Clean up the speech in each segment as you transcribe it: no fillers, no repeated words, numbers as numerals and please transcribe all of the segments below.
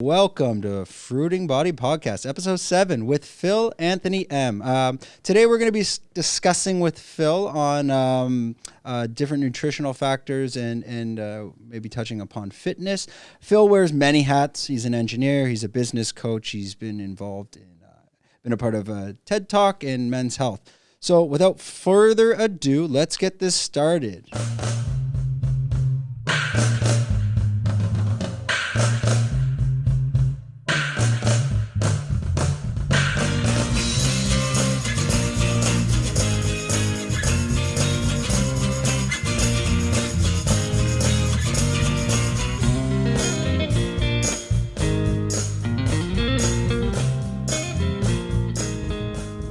Welcome to Fruiting Body Podcast, episode 7 with Phil Anthony M. Today we're going to be discussing with Phil on different nutritional factors and maybe touching upon fitness. Phil wears many hats. He's an engineer. He's a business coach. He's been involved in, been a part of a TED Talk in men's health. So without further ado, let's get this started.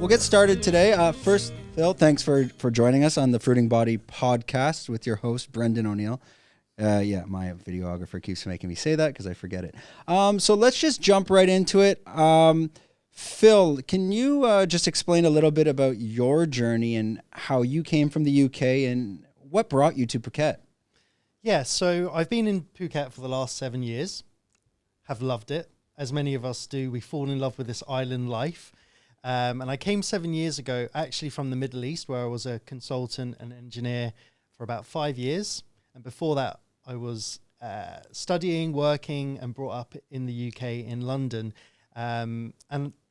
We'll get started today. First, Phil, thanks for joining us on the Fruiting Body Podcast with your host, Brendan O'Neill. My videographer keeps making me say that because I forget it. So let's just jump right into it. Phil, can you just explain a little bit about your journey and how you came from the UK and what brought you to Phuket? Yeah, so I've been in Phuket for the last 7 years, have loved it. As many of us do, we fall in love with this island life. And I came 7 years ago, actually from the Middle East, where I was a consultant and engineer for about 5 years. And before that, I was studying, working, and brought up in the UK in London. And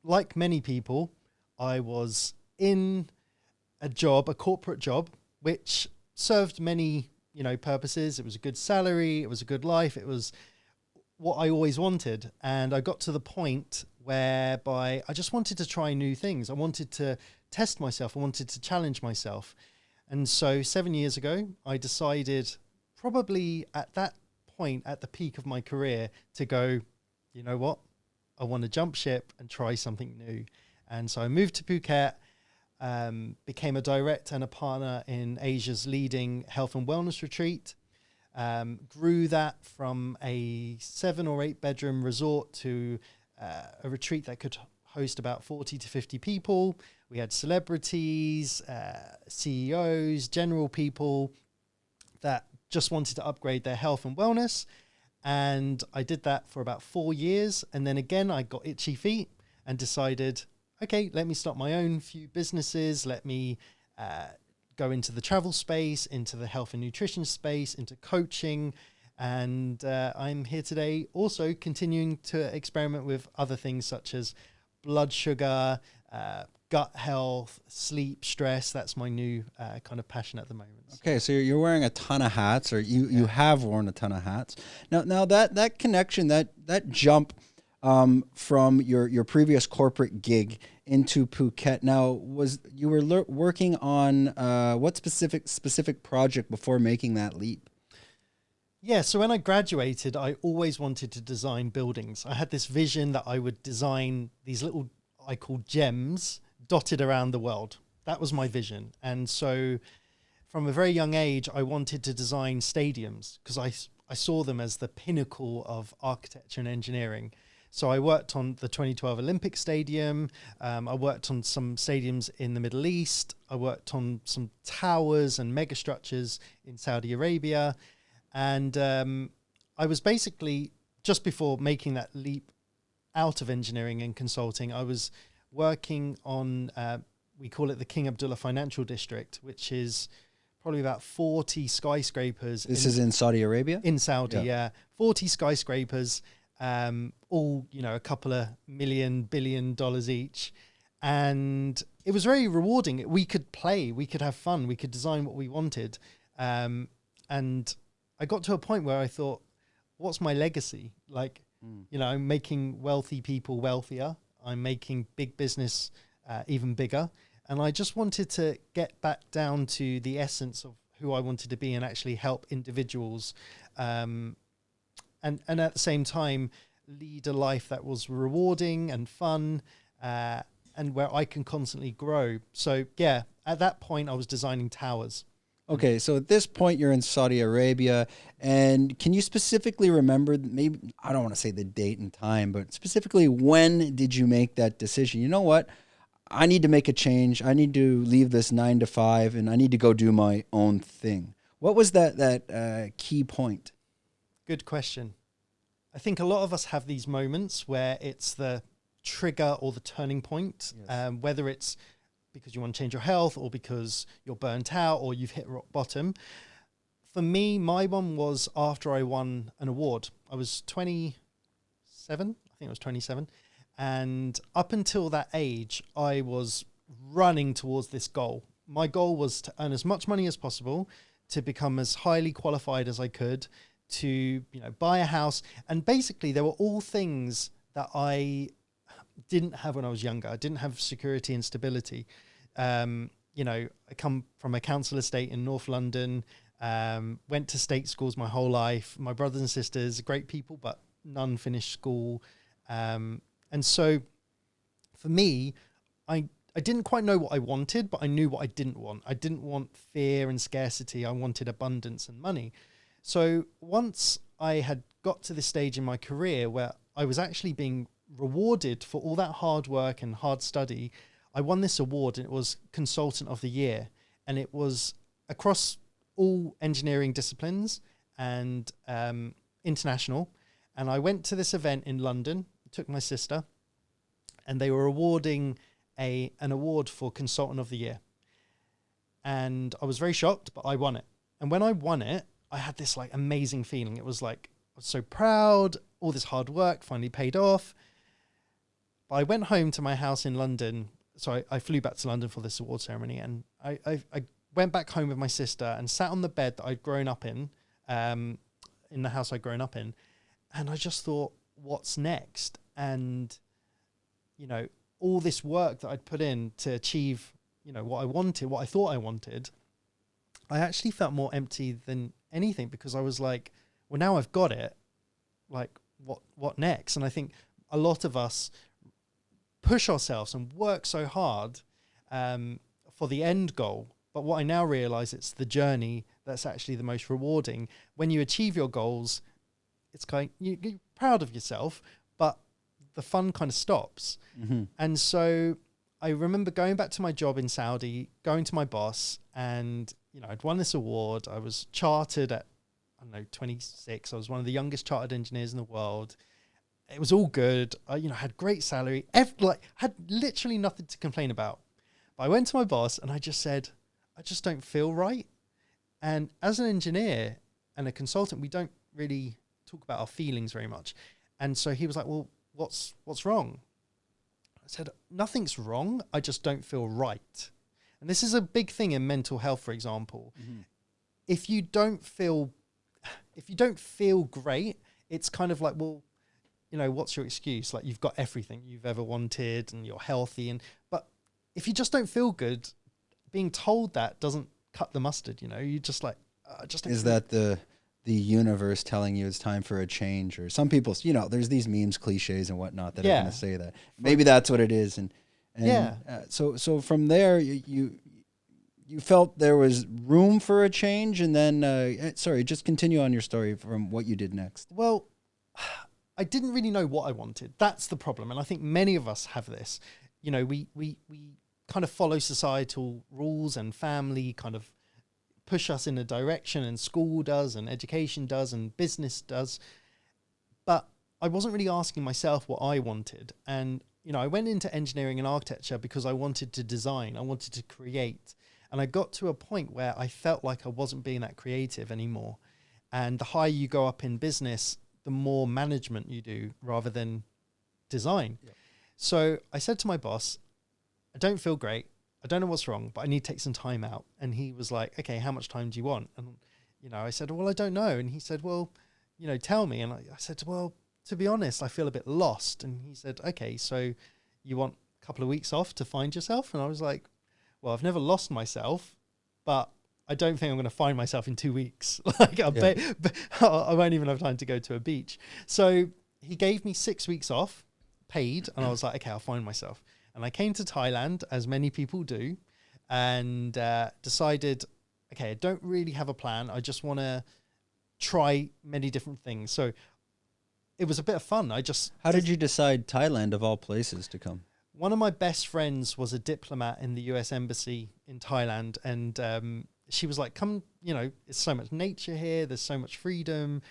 like many people, I was in a job, a corporate job, which served many, purposes. It was a good salary. It was a good life. It was what I always wanted. And I got to the point whereby I just wanted to try new things. I wanted to test myself. I wanted to challenge myself. And so 7 years ago, I decided, probably at that point, at the peak of my career, to go, you know what? I want to jump ship and try something new. And so I moved to Phuket, became a director and a partner in Asia's leading health and wellness retreat. Grew that from a 7 or 8 bedroom resort to a retreat that could host about 40 to 50 people. We had celebrities, CEOs, general people that just wanted to upgrade their health and wellness. And I did that for about 4 years. And then again, I got itchy feet and decided, okay, let me start my own few businesses. Let me go into the travel space, into the health and nutrition space, into coaching. And I'm here today also continuing to experiment with other things such as blood sugar, gut health, sleep, stress. That's my new kind of passion at the moment. Okay, so you're wearing a ton of hats, or you have worn a ton of hats. Now that connection, that jump from your previous corporate gig into Phuket. Now, you were working on what specific project before making that leap? Yeah, so when I graduated, I always wanted to design buildings. I had this vision that I would design these little, I call gems, dotted around the world. That was my vision. And so from a very young age, I wanted to design stadiums because I saw them as the pinnacle of architecture and engineering. So I worked on the 2012 Olympic Stadium. I worked on some stadiums in the Middle East. I worked on some towers and megastructures in Saudi Arabia. And I was basically, just before making that leap out of engineering and consulting, I was working on, we call it the King Abdullah Financial District, which is probably about 40 skyscrapers. This is in Saudi Arabia? In Saudi, yeah. 40 skyscrapers, all, a couple of $1 billion each. And it was very rewarding. We could play, we could have fun, we could design what we wanted. And I got to a point where I thought, what's my legacy? I'm making wealthy people wealthier. I'm making big business even bigger. And I just wanted to get back down to the essence of who I wanted to be and actually help individuals. And at the same time, lead a life that was rewarding and fun and where I can constantly grow. So, yeah, at that point, I was designing towers. Okay, so at this point, you're in Saudi Arabia, and can you specifically remember, maybe, I don't want to say the date and time, but specifically when did you make that decision? You know what? I need to make a change. I need to leave this 9 to 5, and I need to go do my own thing. What was that key point? Good question. I think a lot of us have these moments where it's the trigger or the turning point, Yes. whether it's because you want to change your health or because you're burnt out or you've hit rock bottom. For me, my one was after I won an award. I was 27, I think I was 27. And up until that age, I was running towards this goal. My goal was to earn as much money as possible, to become as highly qualified as I could, to buy a house. And basically, there were all things that I didn't have when I was younger. I didn't have security and stability. I come from a council estate in North London, went to state schools my whole life. My brothers and sisters, great people, but none finished school. And so for me, I didn't quite know what I wanted, but I knew what I didn't want. I didn't want fear and scarcity. I wanted abundance and money. So once I had got to this stage in my career where I was actually being rewarded for all that hard work and hard study, I won this award, and it was Consultant of the Year. And it was across all engineering disciplines and international. And I went to this event in London, took my sister, and they were awarding an award for Consultant of the Year. And I was very shocked, but I won it. And when I won it, I had this amazing feeling. It was I was so proud, all this hard work finally paid off. But I went home to my house in London. So I flew back to London for this award ceremony, and I went back home with my sister and sat on the bed that I'd grown up in the house I'd grown up in. And I just thought, what's next? And, all this work that I'd put in to achieve, what I wanted, what I thought I wanted, I actually felt more empty than anything, because I was like, well, now I've got it. What next? And I think a lot of us push ourselves and work so hard for the end goal. But what I now realize, it's the journey that's actually the most rewarding. When you achieve your goals, it's you're proud of yourself, but the fun kind of stops. Mm-hmm. And so I remember going back to my job in Saudi, going to my boss, and I'd won this award. I was chartered at 26. I was one of the youngest chartered engineers in the world. It was all good. I had great salary. Had literally nothing to complain about. But I went to my boss and I just said, I just don't feel right. And as an engineer and a consultant, we don't really talk about our feelings very much. And so he was like, well, what's wrong? I said, nothing's wrong. I just don't feel right. And this is a big thing in mental health, for example. Mm-hmm. If you don't feel great, it's kind of like, well, what's your excuse? You've got everything you've ever wanted and you're healthy. But if you just don't feel good, being told that doesn't cut the mustard. You just just don't. Is that the universe telling you it's time for a change? Or some people, there's these memes, cliches and whatnot that are going to say that. Maybe that's what it is. And so from there, you felt there was room for a change, and then just continue on your story from what you did next. Well, I didn't really know what I wanted. That's the problem. And I think many of us have this. We kind of follow societal rules, and family kind of push us in a direction, and school does, and education does, and business does. But I wasn't really asking myself what I wanted. And, I went into engineering and architecture because I wanted to design. I wanted to create. And I got to a point where I felt like I wasn't being that creative anymore. And the higher you go up in business, the more management you do rather than design. Yep. So I said to my boss, I don't feel great. I don't know what's wrong, but I need to take some time out. And he was like, okay, how much time do you want? And, I said, well, I don't know. And he said, well, tell me. And I said, well, to be honest, I feel a bit lost. And he said, okay, so you want a couple of weeks off to find yourself? And I was like, well, I've never lost myself, but I don't think I'm going to find myself in 2 weeks. I won't even have time to go to a beach. So he gave me 6 weeks off, paid, and I was like, okay, I'll find myself. And I came to Thailand, as many people do, and decided, okay, I don't really have a plan. I just want to try many different things. So it was a bit of fun. How did you decide Thailand of all places to come? One of my best friends was a diplomat in the US Embassy in Thailand, and she was like, come, there's so much nature here, there's so much freedom,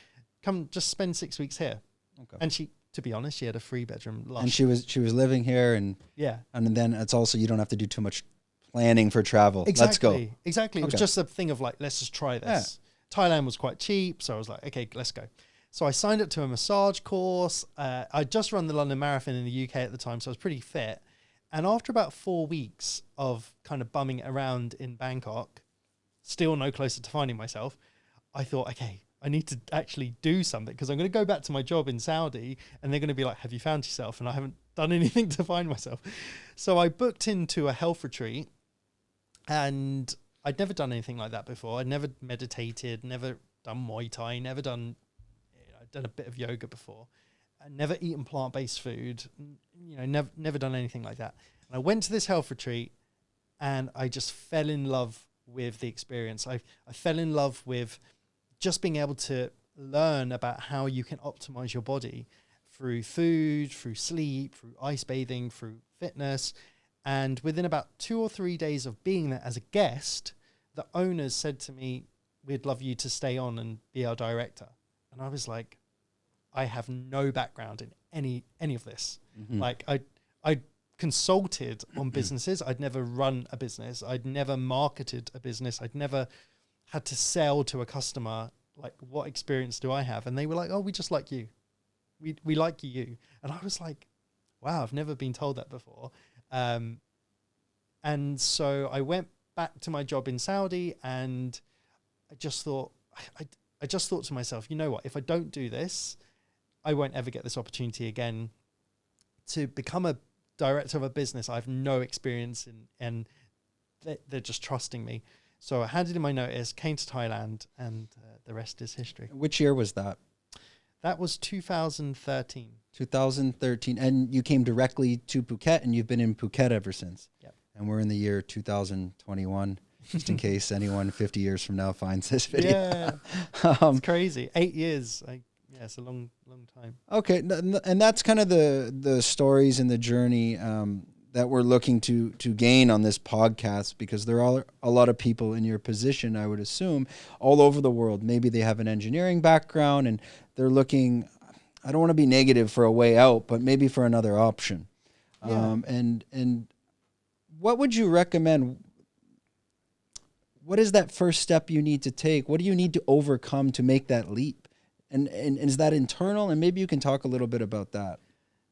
come just spend 6 weeks here. Okay. And she, to be honest, she had a 3-bedroom. And she was living here, and then it's also, you don't have to do too much planning for travel. Exactly. Let's go. Exactly. It Okay. was just a thing of like, let's just try this. Thailand was quite cheap, so I was like, okay, let's go. So I signed up to a massage course. I'd just run the London Marathon in the UK at the time, so I was pretty fit. And after about 4 weeks of kind of bumming around in Bangkok, still no closer to finding myself, I thought, okay, I need to actually do something, because I'm going to go back to my job in Saudi and they're going to be like, have you found yourself? And I haven't done anything to find myself. So I booked into a health retreat, and I'd never done anything like that before. I'd never meditated, never done Muay Thai, I'd done a bit of yoga before. I'd never eaten plant-based food, never done anything like that. And I went to this health retreat and I just fell in love with the experience. I fell in love with just being able to learn about how you can optimize your body through food, through sleep, through ice bathing, through fitness. And within about 2 or 3 days of being there as a guest, the owners said to me, we'd love you to stay on and be our director. And I was like, I have no background in any of this. Mm-hmm. Like I consulted on businesses. I'd never run a business. I'd never marketed a business. I'd never had to sell to a customer. Like, what experience do I have? And they were like, oh, we just like you. We like you. And I was like, wow, I've never been told that before. And so I went back to my job in Saudi, and I just thought to myself, you know what, if I don't do this, I won't ever get this opportunity again to become a director of a business I have no experience in, and they're just trusting me. So I handed in my notice, came to Thailand, and the rest is history. Which year was that? That was 2013. 2013. And you came directly to Phuket, and you've been in Phuket ever since. Yep. And we're in the year 2021, just in case anyone 50 years from now finds this video. Yeah, it's crazy. 8 years. It's a long time. Okay, and that's kind of the stories and the journey that we're looking to gain on this podcast, because there are a lot of people in your position, I would assume, all over the world. Maybe they have an engineering background and they're looking, I don't want to be negative, for a way out, but maybe for another option. Yeah. And what would you recommend? What is that first step you need to take? What do you need to overcome to make that leap? And is that internal? And maybe you can talk a little bit about that.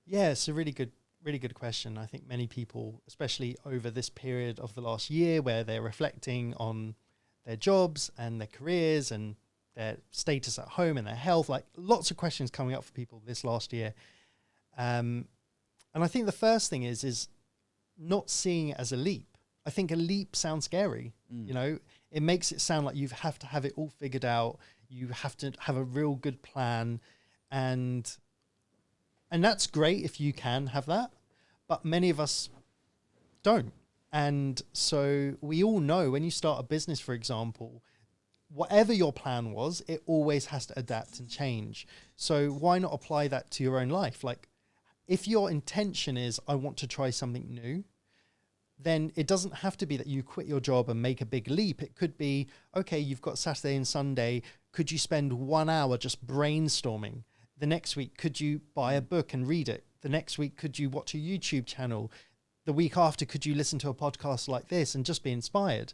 Yeah, it's a really good question. I think many people, especially over this period of the last year where they're reflecting on their jobs and their careers and their status at home and their health, like lots of questions coming up for people this last year. And I think the first thing is not seeing it as a leap. I think a leap sounds scary. It makes it sound like you have to have it all figured out. You have to have a real good plan, and that's great if you can have that, but many of us don't. And so we all know when you start a business, for example, whatever your plan was, it always has to adapt and change. So why not apply that to your own life? Like, if your intention is, I want to try something new, then it doesn't have to be that you quit your job and make a big leap. It could be, okay, you've got Saturday and Sunday. Could you spend 1 hour just brainstorming? The next week, could you buy a book and read it? The next week, could you watch a YouTube channel? The week after, could you listen to a podcast like this and just be inspired?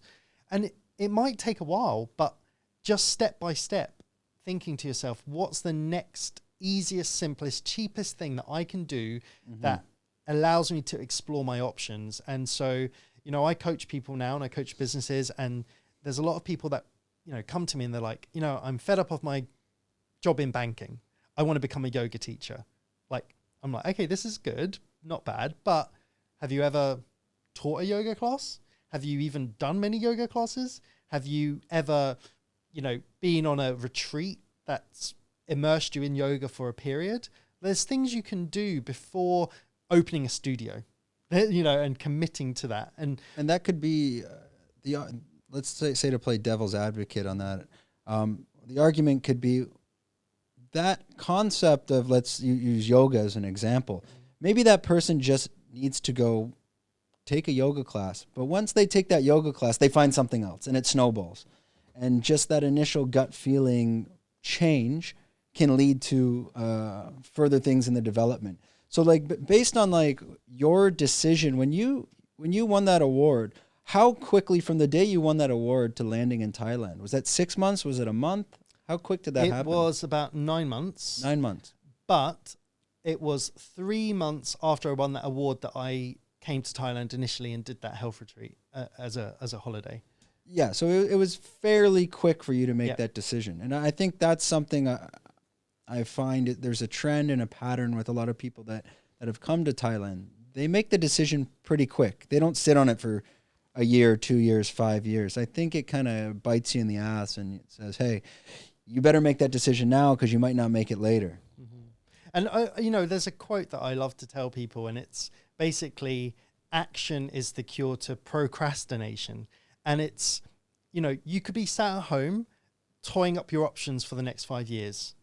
And it might take a while, but just step by step, thinking to yourself, what's the next easiest, simplest, cheapest thing that I can do that allows me to explore my options? And so, I coach people now, and I coach businesses, and there's a lot of people that, come to me and they're like, I'm fed up of my job in banking. I want to become a yoga teacher. Like, I'm like, okay, this is good, not bad, but have you ever taught a yoga class? Have you even done many yoga classes? Have you ever, been on a retreat that's immersed you in yoga for a period? There's things you can do before opening a studio, and committing to that. And that could be let's say to play devil's advocate on that. The argument could be that concept of, let's use yoga as an example. Maybe that person just needs to go take a yoga class, but once they take that yoga class, they find something else and it snowballs. And just that initial gut feeling change can lead to further things in the development. So like based on like your decision when you won that award, how quickly from the day you won that award to landing in Thailand? Was that 6 months? Was it a month? How quick did that happen? It was about 9 months. 9 months. But it was 3 months after I won that award that I came to Thailand initially and did that health retreat as a holiday. Yeah, so it was fairly quick for you to make that decision. And I think that's something I find there's a trend and a pattern with a lot of people that have come to Thailand. They make the decision pretty quick. They don't sit on it for a year, 2 years, 5 years. I think it kind of bites you in the ass and it says, hey, you better make that decision now because you might not make it later. And, there's a quote that I love to tell people, and it's basically action is the cure to procrastination. And it's, you could be sat at home toying up your options for the next 5 years.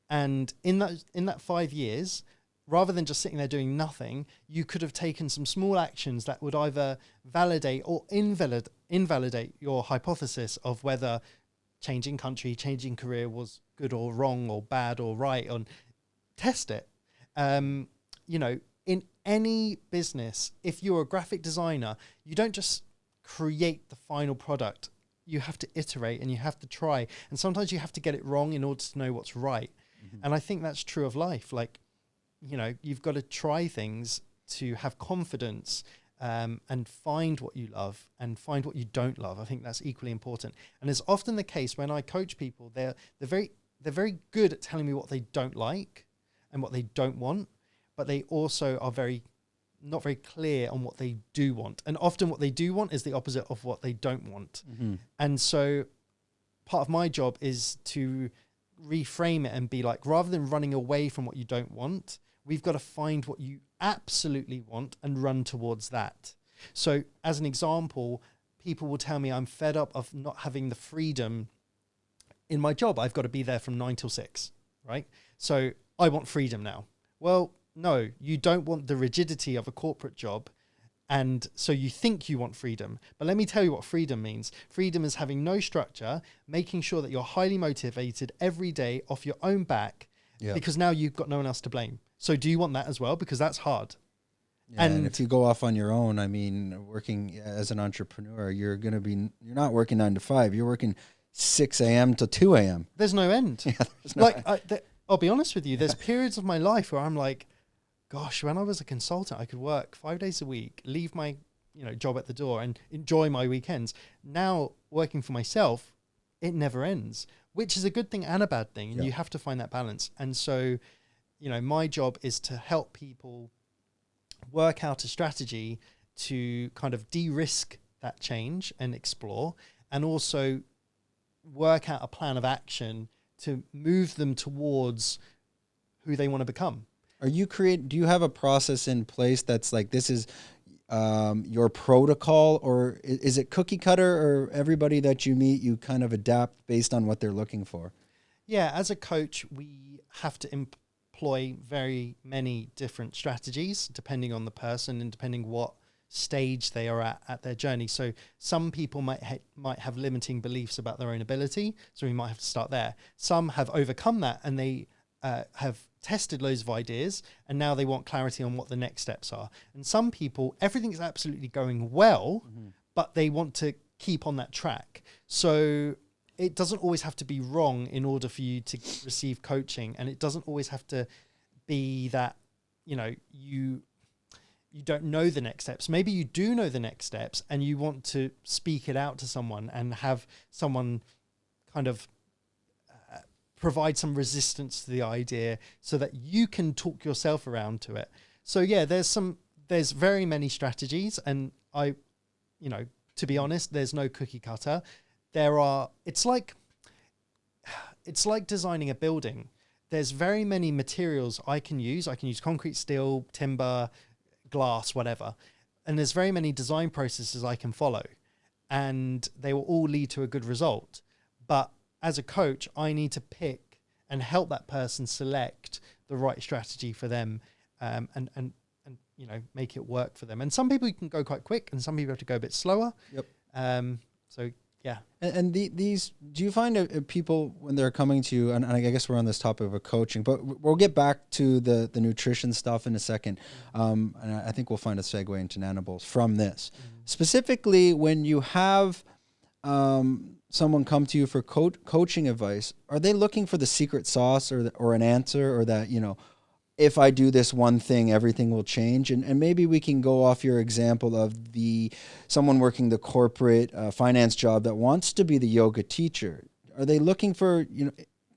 And in that 5 years, rather than just sitting there doing nothing, you could have taken some small actions that would either validate or invalidate your hypothesis of whether changing country, changing career was good or wrong or bad or right, and test it. In any business, if you're a graphic designer, you don't just create the final product. You have to iterate and you have to try. And sometimes you have to get it wrong in order to know what's right. And I think that's true of life. Like, you've got to try things to have confidence and find what you love and find what you don't love. I think that's equally important. And it's often the case when I coach people, they're very good at telling me what they don't like and what they don't want, but they also are not very clear on what they do want. And often what they do want is the opposite of what they don't want. And so part of my job is to reframe it and be like, rather than running away from what you don't want, we've got to find what you absolutely want and run towards that. So as an example, people will tell me I'm fed up of not having the freedom in my job. I've got to be there from 9 till 6, right? So I want freedom now. Well, no, you don't want the rigidity of a corporate job. And so you think you want freedom. But let me tell you what freedom means. Freedom is having no structure, making sure that you're highly motivated every day off your own back, because now you've got no one else to blame. So do you want that as well? Because that's hard. Yeah, and if you go off on your own, I mean, working as an entrepreneur, you're not working 9 to 5. You're working 6 a.m. to 2 a.m. There's no end. Yeah, there's no end. I'll be honest with you. There's periods of my life where I'm like, gosh, when I was a consultant, I could work 5 days a week, leave my job at the door and enjoy my weekends. Now working for myself, it never ends, which is a good thing and a bad thing. And you have to find that balance. And so, my job is to help people work out a strategy to kind of de-risk that change and explore, and also work out a plan of action to move them towards who they want to become. Do you have a process in place that's like, this is your protocol, or is it cookie cutter, or everybody that you meet, you kind of adapt based on what they're looking for? Yeah. As a coach, we have to employ very many different strategies depending on the person and depending what stage they are at their journey. So some people might have limiting beliefs about their own ability. So we might have to start there. Some have overcome that and they have tested loads of ideas and now they want clarity on what the next steps are. And some people, everything's absolutely going well, but they want to keep on that track. So it doesn't always have to be wrong in order for you to receive coaching. And it doesn't always have to be that, you don't know the next steps. Maybe you do know the next steps and you want to speak it out to someone and have someone kind of provide some resistance to the idea so that you can talk yourself around to it. So yeah, there's very many strategies, and to be honest, there's no cookie cutter. It's like designing a building. There's very many materials I can use. I can use concrete, steel, timber, glass, whatever. And there's very many design processes I can follow, and they will all lead to a good result. But as a coach, I need to pick and help that person select the right strategy for them, and make it work for them. And some people can go quite quick, and some people have to go a bit slower. Yep. So Yeah. And these, do you find people when they're coming to you, and I guess we're on this topic of coaching, but we'll get back to the nutrition stuff in a second. And I think we'll find a segue into Nanabowls from this. Specifically, when you have someone come to you for coaching advice, are they looking for the secret sauce or an answer, or that, if I do this one thing, everything will change? And maybe we can go off your example of someone working the corporate finance job that wants to be the yoga teacher. Are they looking for,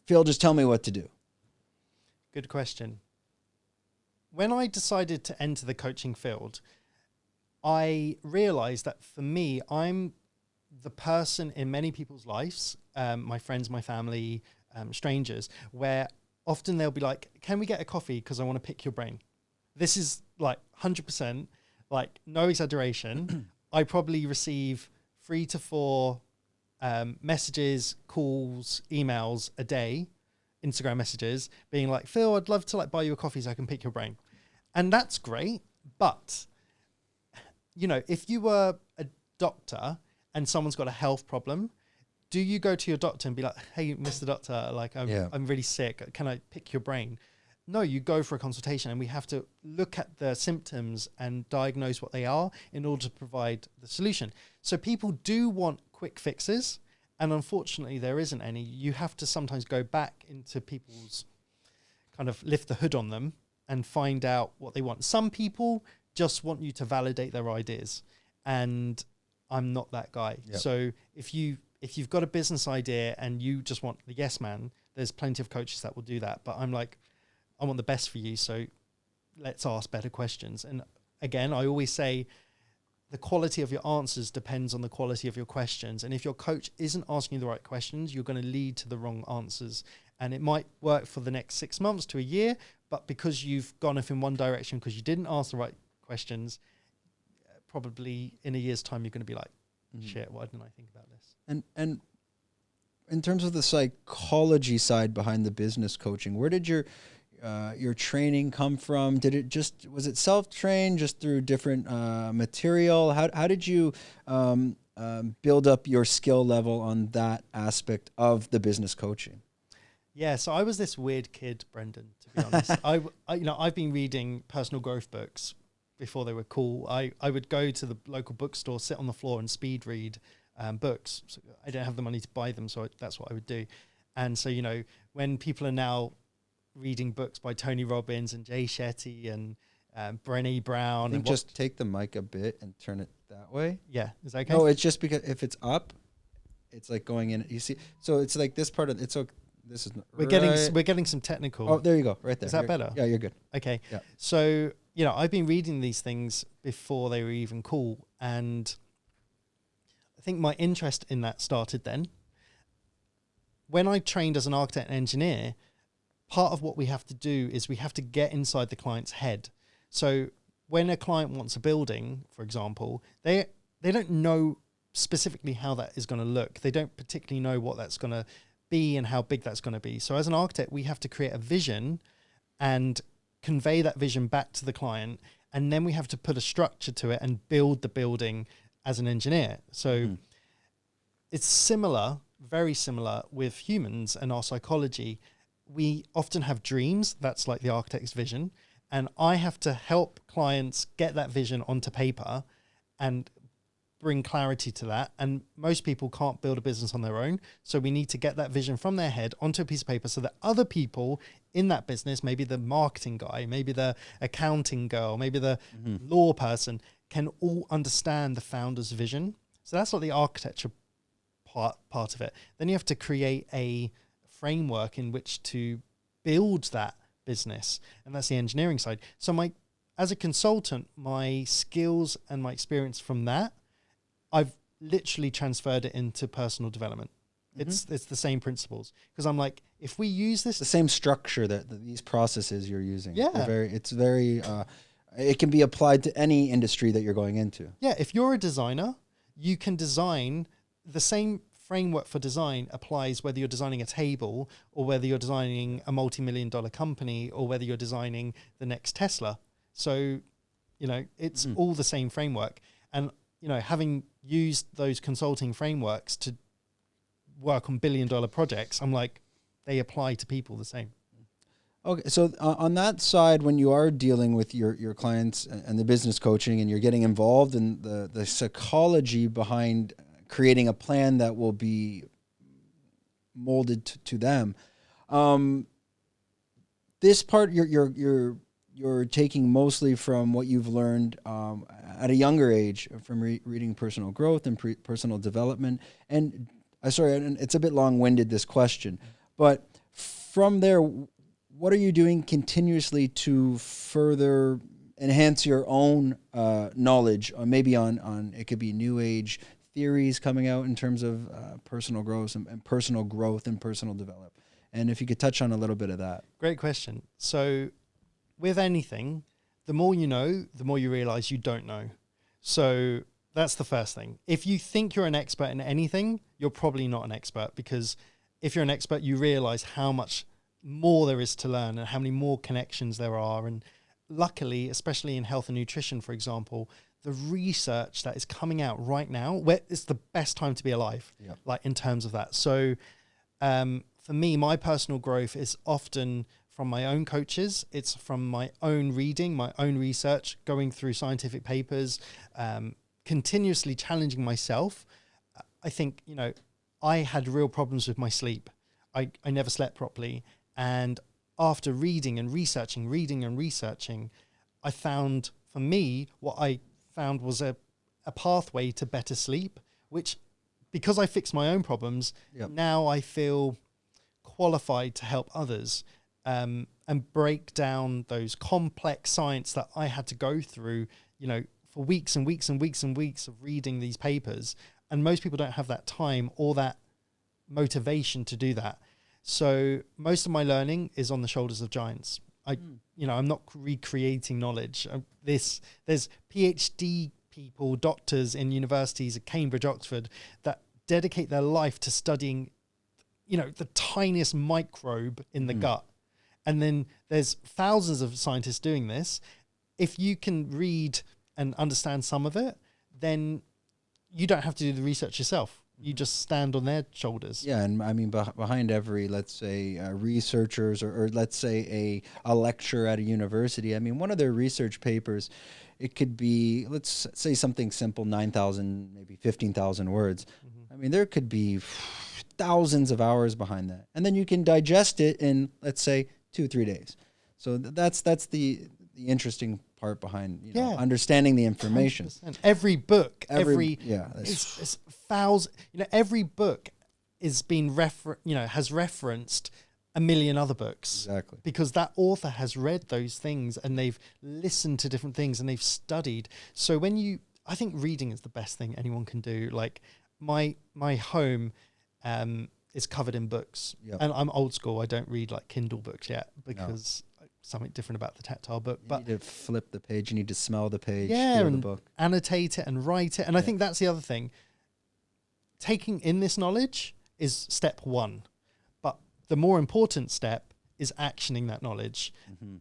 Phil, just tell me what to do? Good question. When I decided to enter the coaching field, I realized that for me, I'm the person in many people's lives, my friends, my family, strangers, where often they'll be like, can we get a coffee? Because I want to pick your brain. This is like 100%, like no exaggeration. I probably receive 3 to 4 messages, calls, emails a day, Instagram messages being like, Phil, I'd love to like buy you a coffee so I can pick your brain. And that's great. But, if you were a doctor and someone's got a health problem, do you go to your doctor and be like, hey, Mr. Doctor, like I'm really sick. Can I pick your brain? No, you go for a consultation, and we have to look at the symptoms and diagnose what they are in order to provide the solution. So people do want quick fixes, and unfortunately there isn't any. You have to sometimes go back into people's, kind of lift the hood on them and find out what they want. Some people just want you to validate their ideas, and I'm not that guy. Yep. So if you've got a business idea and you just want the yes man, there's plenty of coaches that will do that. But I'm like, I want the best for you, so let's ask better questions. And again, I always say the quality of your answers depends on the quality of your questions. And if your coach isn't asking you the right questions, you're going to lead to the wrong answers. And it might work for the next 6 months to a year, but because you've gone off in one direction because you didn't ask the right questions, probably in a year's time, you're going to be like, shit, why didn't I think about this? And in terms of the psychology side behind the business coaching, where did your training come from? Was it self-trained just through different material? How did you build up your skill level on that aspect of the business coaching? Yeah, so I was this weird kid, Brendan, to be honest. I've been reading personal growth books before they were cool. I would go to the local bookstore, sit on the floor and speed read books. So I don't have the money to buy them, so that's what I would do. And so, when people are now reading books by Tony Robbins and Jay Shetty and Brené Brown. I think just take the mic a bit and turn it that way. Yeah, is that okay? No, it's just because if it's up, it's like going in. You see, so it's like this part of it's okay. This is we're getting some technical. Oh, there you go, right there. Is that better? Yeah, you're good. Okay. Yeah. So I've been reading these things before they were even cool, and I think my interest in that started then. When I trained as an architect and engineer, part of what we have to do is we have to get inside the client's head. So when a client wants a building, for example, they don't know specifically how that is going to look. They don't particularly know what that's going to be and how big that's going to be. So as an architect, we have to create a vision and convey that vision back to the client. And then we have to put a structure to it and build the building as an engineer. So it's similar, very similar with humans and our psychology. We often have dreams. That's like the architect's vision. And I have to help clients get that vision onto paper and bring clarity to that. And most people can't build a business on their own. So we need to get that vision from their head onto a piece of paper so that other people in that business, maybe the marketing guy, maybe the accounting girl, maybe the law person, can all understand the founder's vision. So that's like the architecture part of it. Then you have to create a framework in which to build that business. And that's the engineering side. So as a consultant, my skills and my experience from that, I've literally transferred it into personal development. It's the same principles, because I'm like, if we use this, the same structure that these processes you're using. Yeah, it's very it can be applied to any industry that you're going into. Yeah, if you're a designer, you can design. The same framework for design applies whether you're designing a table or whether you're designing a multi-million-dollar company or whether you're designing the next Tesla. So, it's all the same framework. And having used those consulting frameworks to work on billion-dollar projects, I'm like, they apply to people the same. Okay, so on that side, when you are dealing with your clients and the business coaching, and you're getting involved in the psychology behind creating a plan that will be molded to them, this part you're taking mostly from what you've learned at a younger age from reading personal growth and personal development. And and it's a bit long-winded, this question, but from there, what are you doing continuously to further enhance your own knowledge, or maybe on it could be new age theories coming out in terms of personal growth and personal growth and personal development? And if you could touch on a little bit of that. Great question. So with anything, the more you know, the more you realize you don't know. So that's the first thing. If you think you're an expert in anything, you're probably not an expert, because if you're an expert, you realize how much more there is to learn and how many more connections there are. And luckily, especially in health and nutrition, for example, the research that is coming out right now, where it's the best time to be alive, like in terms of that. So for me, my personal growth is often from my own coaches. It's from my own reading, my own research, going through scientific papers, continuously challenging myself. I think, I had real problems with my sleep. I never slept properly. And after reading and researching, I found, for me, what I found was a pathway to better sleep, which, because I fixed my own problems, now I feel qualified to help others and break down those complex science that I had to go through, for weeks and weeks and weeks and weeks of reading these papers. And most people don't have that time or that motivation to do that. So most of my learning is on the shoulders of giants. I'm not recreating knowledge. There's PhD people, doctors in universities at Cambridge, Oxford, that dedicate their life to studying, the tiniest microbe in the gut. And then there's thousands of scientists doing this. If you can read and understand some of it, then you don't have to do the research yourself. You just stand on their shoulders. Yeah, and I mean, behind every, let's say, researchers or let's say a lecturer at a university, I mean, one of their research papers, it could be, let's say something simple, 9,000, maybe 15,000 words. I mean, there could be thousands of hours behind that. And then you can digest it in, let's say, 2-3 days. So that's the interesting part behind understanding the information. 100%. Every book, it's thousands. Every book is being has referenced a million other books. Exactly. Because that author has read those things and they've listened to different things and they've studied. So I think reading is the best thing anyone can do. Like my home is covered in books, and I'm old school. I don't read like Kindle books yet because something different about the tactile book. You need to flip the page. You need to smell the page. And the book. Annotate it and write it. And I think that's the other thing. Taking in this knowledge is step one, but the more important step is actioning that knowledge.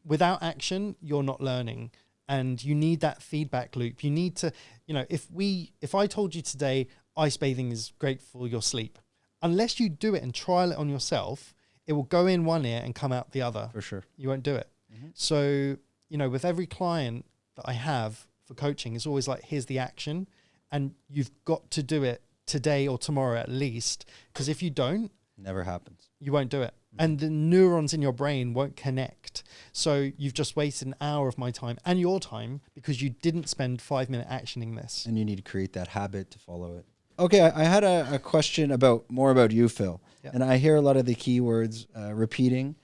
Without action, you're not learning, and you need that feedback loop. You need to, if I told you today ice bathing is great for your sleep, unless you do it and trial it on yourself, it will go in one ear and come out the other. For sure. You won't do it. So, with every client that I have for coaching, it's always like, here's the action, and you've got to do it today or tomorrow at least, because if you don't, never happens. You won't do it. And the neurons in your brain won't connect. So you've just wasted an hour of my time and your time because you didn't spend 5 minutes actioning this. And you need to create that habit to follow it. Okay, I had a question more about you, Phil. And I hear a lot of the keywords repeating,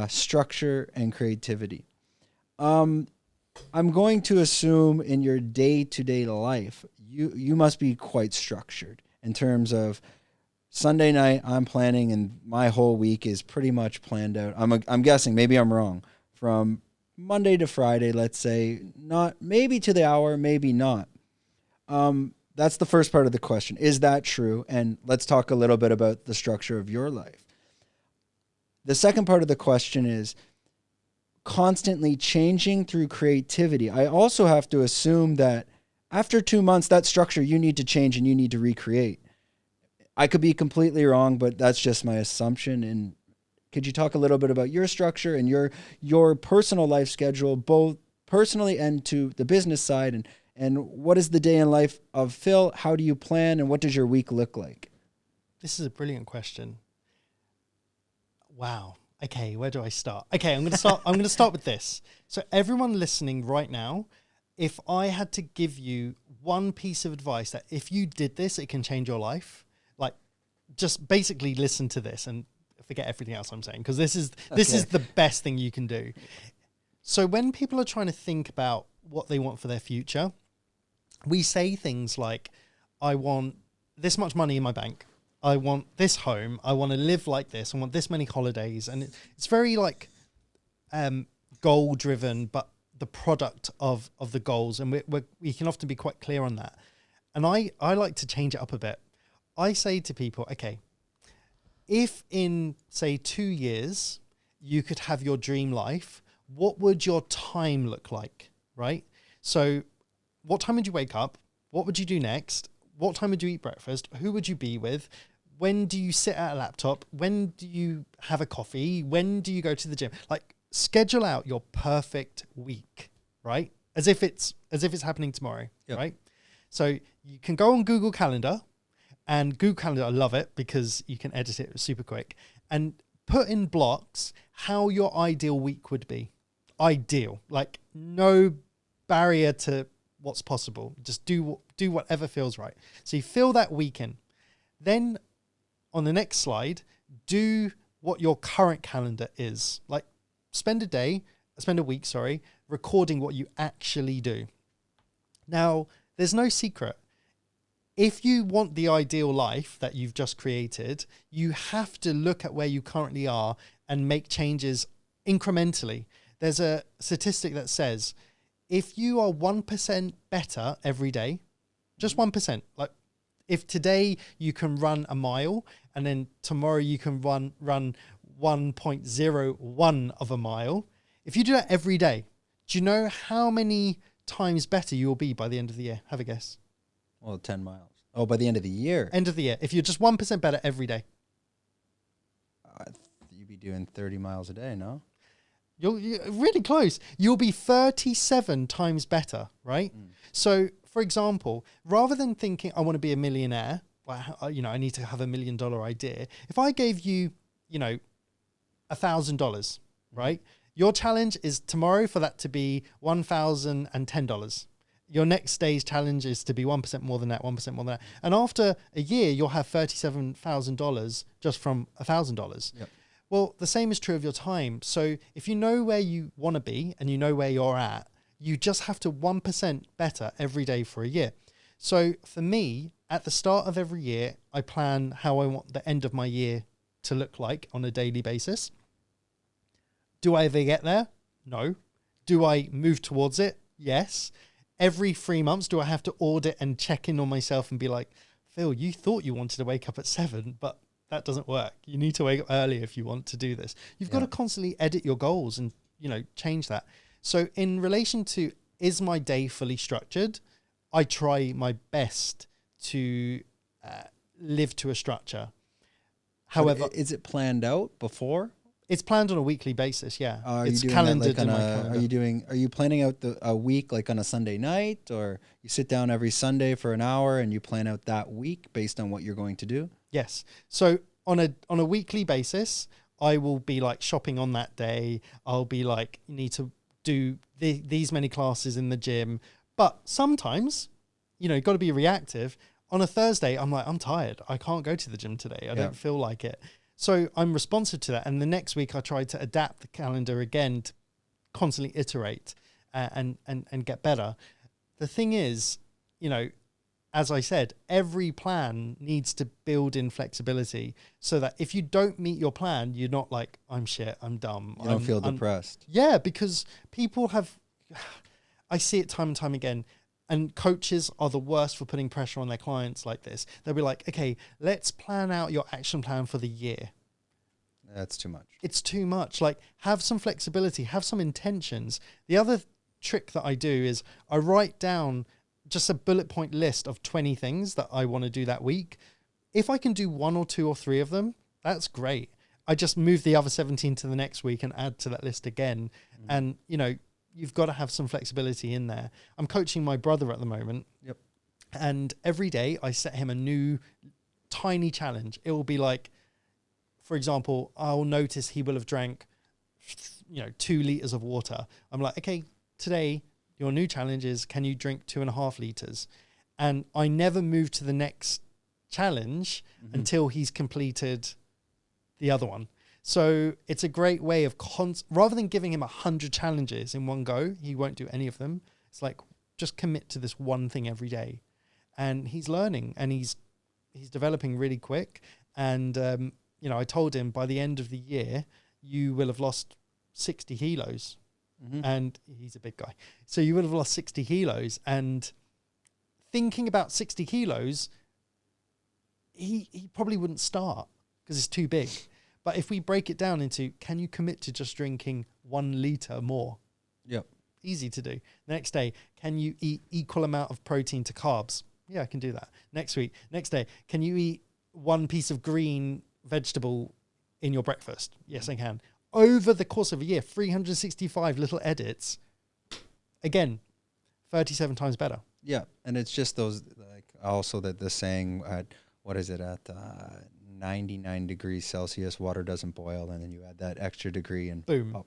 structure and creativity. I'm going to assume in your day-to-day life, you must be quite structured in terms of Sunday night I'm planning and my whole week is pretty much planned out. I'm guessing, maybe I'm wrong, from Monday to Friday, let's say, not maybe to the hour, maybe not. That's the first part of the question. Is that true? And let's talk a little bit about the structure of your life. The second part of the question is constantly changing through creativity. I also have to assume that after 2 months, that structure you need to change and you need to recreate. I could be completely wrong, but that's just my assumption. And could you talk a little bit about your structure and your personal life schedule, both personally and to the business side? And what is the day in life of Phil? How do you plan and what does your week look like? This is a brilliant question. Wow. Okay, where do I start? Okay, I'm going to start with this. So everyone listening right now, if I had to give you one piece of advice that if you did this, it can change your life, like just basically listen to this and forget everything else I'm saying, because this is the best thing you can do. So when people are trying to think about what they want for their future, we say things like, I want this much money in my bank. I want this home. I want to live like this. I want this many holidays. And it's very like goal driven, but the product of the goals. And we can often be quite clear on that. And I like to change it up a bit. I say to people, okay, if in say 2 years, you could have your dream life, what would your time look like? Right? So what time would you wake up? What would you do next? What time would you eat breakfast? Who would you be with? When do you sit at a laptop? When do you have a coffee? When do you go to the gym? Like schedule out your perfect week, right? As if it's happening tomorrow, yep. Right? So you can go on Google Calendar, and Google Calendar, I love it because you can edit it super quick and put in blocks how your ideal week would be. Ideal, like no barrier to what's possible. Just do whatever feels right. So you fill that week in. Then on the next slide, do what your current calendar is. Like spend a week, recording what you actually do. Now, there's no secret. If you want the ideal life that you've just created, you have to look at where you currently are and make changes incrementally. There's a statistic that says, if you are 1% better every day, just 1%, like if today you can run a mile and then tomorrow you can run 1.01 of a mile, if you do that every day, do you know how many times better you will be by the end of the year? Have a guess. Well, 10 miles. Oh, by the end of the year. End of the year. If you're just 1% better every day. You'd be doing 30 miles a day, no? You're really close. You'll be 37 times better, right? So, for example, rather than thinking, I want to be a millionaire, I need to have $1 million idea. If I gave you, $1,000, right? Your challenge is tomorrow for that to be $1,010. Your next day's challenge is to be 1% more than that, 1% more than that. And after a year, you'll have $37,000 just from $1,000. Yep. Well, the same is true of your time. So if you know where you want to be and you know where you're at, you just have to 1% better every day for a year. So for me, at the start of every year, I plan how I want the end of my year to look like on a daily basis. Do I ever get there? No. Do I move towards it? Yes. Every 3 months, do I have to audit and check in on myself and be like, Phil, you thought you wanted to wake up at 7, but that doesn't work. You need to wake up early if you want to do this. You've got to constantly edit your goals and, change that. So in relation to, is my day fully structured? I try my best to live to a structure. However, is it planned out before? It's planned on a weekly basis. Yeah. It's calendared in my calendar. Are you planning out a week like on a Sunday night, or you sit down every Sunday for an hour and you plan out that week based on what you're going to do? Yes. So on a weekly basis, I will be like shopping on that day. I'll be like, you need to do these many classes in the gym. But sometimes, you've got to be reactive. On a Thursday, I'm like, I'm tired. I can't go to the gym today. I don't feel like it. So I'm responsive to that. And the next week I try to adapt the calendar again to constantly iterate and get better. The thing is, as I said, every plan needs to build in flexibility so that if you don't meet your plan, you're not like, I'm shit, I'm dumb. You don't feel depressed. Yeah, because people I see it time and time again, and coaches are the worst for putting pressure on their clients like this. They'll be like, okay, let's plan out your action plan for the year. That's too much. It's too much. Like, have some flexibility, have some intentions. The other trick that I do is I write down just a bullet point list of 20 things that I want to do that week. If I can do 1 or 2 or 3 of them, that's great. I just move the other 17 to the next week and add to that list again. And, you know, you've got to have some flexibility in there. I'm coaching my brother at the moment. Yep. And every day I set him a new tiny challenge. It will be like, for example, I'll notice he will have drank, 2 liters of water. I'm like, okay, today your new challenge is, can you drink 2.5 liters? And I never move to the next challenge until he's completed the other one. So it's a great way of rather than giving him 100 challenges in one go, he won't do any of them. It's like, just commit to this one thing every day. And he's learning and he's developing really quick. And, I told him by the end of the year, you will have lost 60 kilos. And he's a big guy. So you would have lost 60 kilos. And thinking about 60 kilos, he probably wouldn't start because it's too big. But if we break it down into, can you commit to just drinking 1 liter more? Yep. Easy to do. The next day, can you eat equal amount of protein to carbs? Yeah, I can do that. Next day, can you eat 1 piece of green vegetable in your breakfast? Yes, I can. Over the course of a year, 365 little edits. Again, 37 times better. Yeah, and it's just those, like, also that the saying at, what is it, at 99 degrees Celsius, water doesn't boil, and then you add that extra degree and boom. Oh,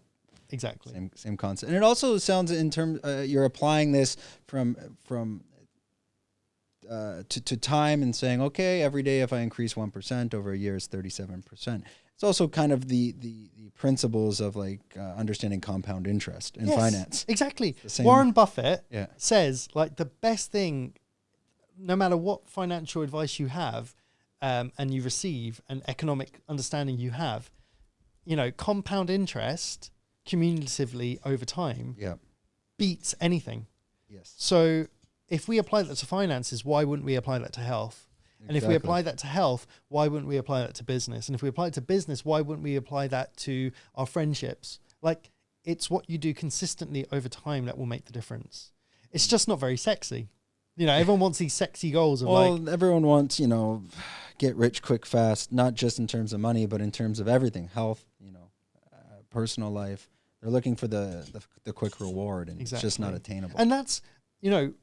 exactly. Same concept. And it also sounds in terms, you're applying this from to time and saying, okay, every day if I increase 1% over a year is 37%. It's also kind of the principles of like understanding compound interest in finance. Exactly. Warren Buffett Yeah. says like the best thing, no matter what financial advice you have and you receive and economic understanding you have, compound interest cumulatively over time beats anything. Yes. So if we apply that to finances, why wouldn't we apply that to health? Exactly. And if we apply that to health, why wouldn't we apply that to business? And if we apply it to business, why wouldn't we apply that to our friendships? Like, it's what you do consistently over time that will make the difference. It's just not very sexy. Everyone wants these sexy goals of everyone wants, get rich quick, fast, not just in terms of money, but in terms of everything, health, personal life. They're looking for the quick reward, and It's just not attainable. And that's, do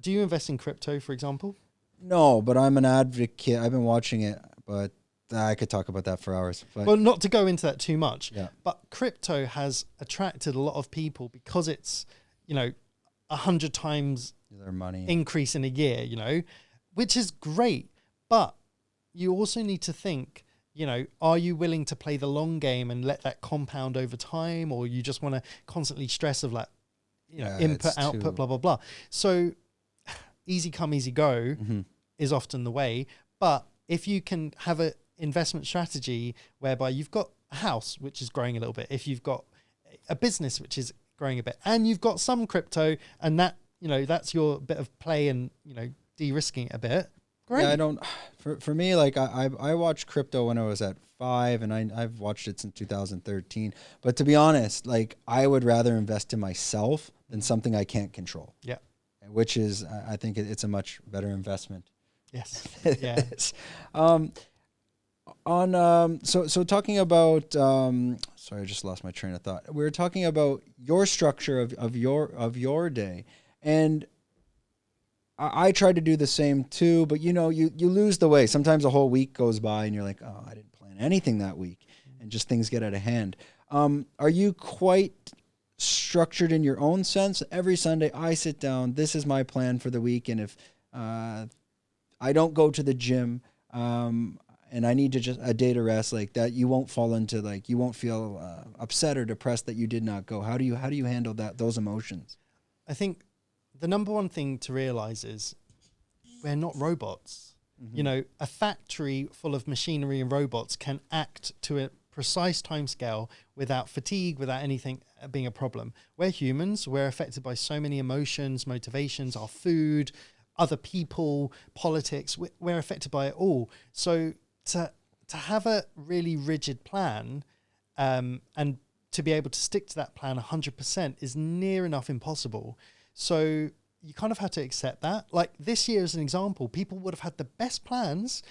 you invest in crypto, for example? No, but I'm an advocate. I've been watching it, but I could talk about that for hours. But well, not to go into that too much. Yeah. But crypto has attracted a lot of people because it's, 100 times their money increase in a year, which is great. But you also need to think, are you willing to play the long game and let that compound over time, or you just want to constantly stress of like, input, output, blah, blah, blah. So easy come, easy go is often the way. But if you can have an investment strategy whereby you've got a house, which is growing a little bit, if you've got a business, which is growing a bit, and you've got some crypto, and that, that's your bit of play and, de-risking it a bit. Great. Yeah, for me, like I watched crypto when I was at 5, and I've watched it since 2013. But to be honest, like I would rather invest in myself than something I can't control. Yeah. Which is, I think it's a much better investment. Yes. Yeah. So talking about, sorry, I just lost my train of thought. We were talking about your structure of your day, and I try to do the same too, but you lose the way. Sometimes a whole week goes by and you're like, oh, I didn't plan anything that week, and just things get out of hand. Are you quite structured in your own sense? Every Sunday I sit down, this is my plan for the week, and if I don't go to the gym, and I need to just a day to rest, like that, you won't fall into like, you won't feel upset or depressed that you did not go. How do you handle those emotions? I think the number one thing to realize is we're not robots. A factory full of machinery and robots can act to a precise timescale without fatigue, without anything being a problem. We're humans. We're affected by so many emotions, motivations, our food, other people, politics. We're affected by it all. So to have a really rigid plan and to be able to stick to that plan 100% is near enough impossible. So you kind of have to accept that. Like this year as an example, people would have had the best plans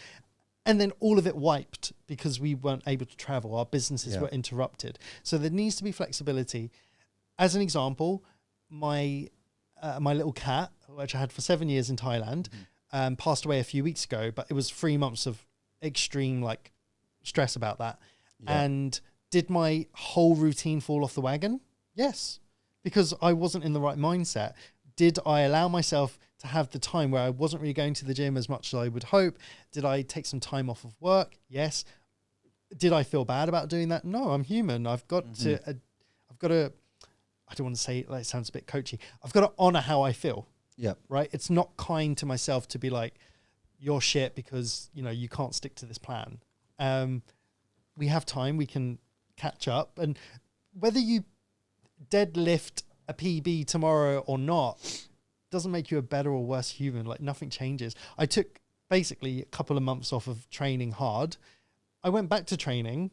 and then all of it wiped because we weren't able to travel. Our businesses were interrupted. So there needs to be flexibility. As an example, my little cat, which I had for 7 years in Thailand, passed away a few weeks ago, but it was 3 months of extreme like stress about that. Yeah. And did my whole routine fall off the wagon? Yes, because I wasn't in the right mindset. Did I allow myself to have the time where I wasn't really going to the gym as much as I would hope? Did I take some time off of work? Yes. Did I feel bad about doing that? No, I'm human. I've got to, I don't want to say it, like, it sounds a bit coachy. I've got to honor how I feel. Yeah. Right. It's not kind to myself to be like, you're shit because, you know, you can't stick to this plan. We have time. We can catch up. And whether you deadlift a PB tomorrow or not doesn't make you a better or worse human. Like nothing changes. I took basically a couple of months off of training hard. I went back to training,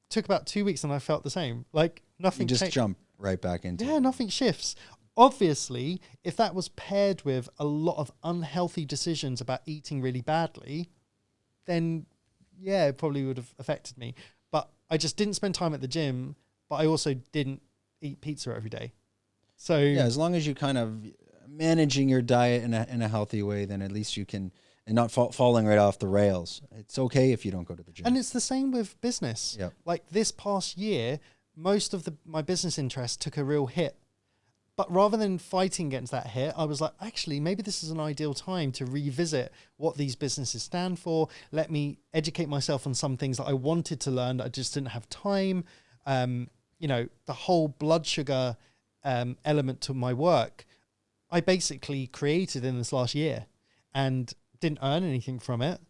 took about 2 weeks and I felt the same. Like nothing. You just jump right back into it. Nothing shifts. Obviously, if that was paired with a lot of unhealthy decisions about eating really badly, then yeah, it probably would have affected me. But I just didn't spend time at the gym, but I also didn't eat pizza every day. So yeah, as long as you kind of managing your diet in a healthy way, then at least you can, and not falling right off the rails. It's okay if you don't go to the gym. And it's the same with business. Yep. Like this past year, most of my business interests took a real hit. But rather than fighting against that hit, I was like, actually, maybe this is an ideal time to revisit what these businesses stand for. Let me educate myself on some things that I wanted to learn that I just didn't have time. You know, the whole blood sugar element to my work, I basically created in this last year and didn't earn anything from it.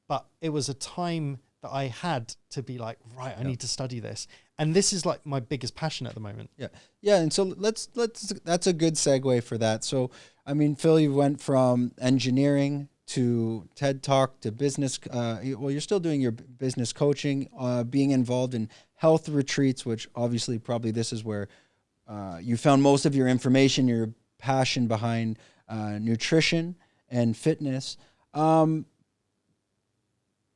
But it was a time that I had to be like, right, I need to study this. And this is like my biggest passion at the moment. Yeah. Yeah. And so let's, that's a good segue for that. So, I mean, Phil, you went from engineering to TED Talk to business. Well, you're still doing your business coaching, being involved in health retreats, which obviously probably this is where you found most of your information, your passion behind nutrition and fitness.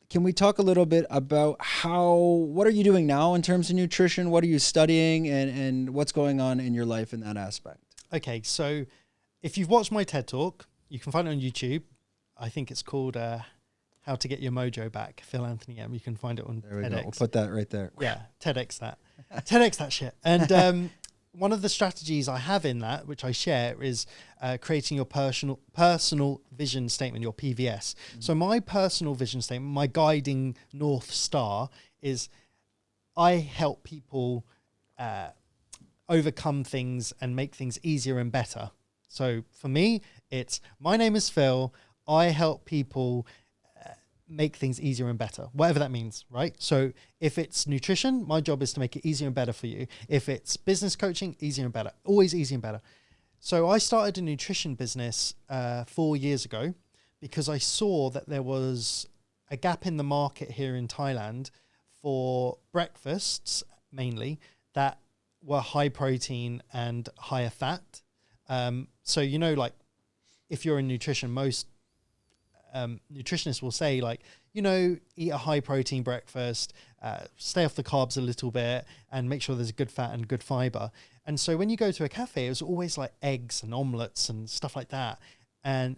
Can we talk a little bit about what are you doing now in terms of nutrition? What are you studying and what's going on in your life in that aspect? Okay. So if you've watched my TED Talk, you can find it on YouTube. I think it's called How to Get Your Mojo Back, Phil Anthony M. You can find it on there we TEDx. Go. We'll put that right there. Yeah, TEDx that. TEDx that shit. And one of the strategies I have in that, which I share, is creating your personal vision statement, your PVS. Mm-hmm. So my personal vision statement, my guiding North Star is I help people overcome things and make things easier and better. So for me, it's my name is Phil. I help people make things easier and better, whatever that means, right? So if it's nutrition, my job is to make it easier and better for you. If it's business coaching, easier and better, always easier and better. So I started a nutrition business 4 years ago because I saw that there was a gap in the market here in Thailand for breakfasts mainly that were high protein and higher fat. So, you know, like if you're in nutrition, most nutritionists will say, like, you know, eat a high protein breakfast, stay off the carbs a little bit and make sure there's good fat and good fiber. And so when you go to a cafe, it was always like eggs and omelets and stuff like that. And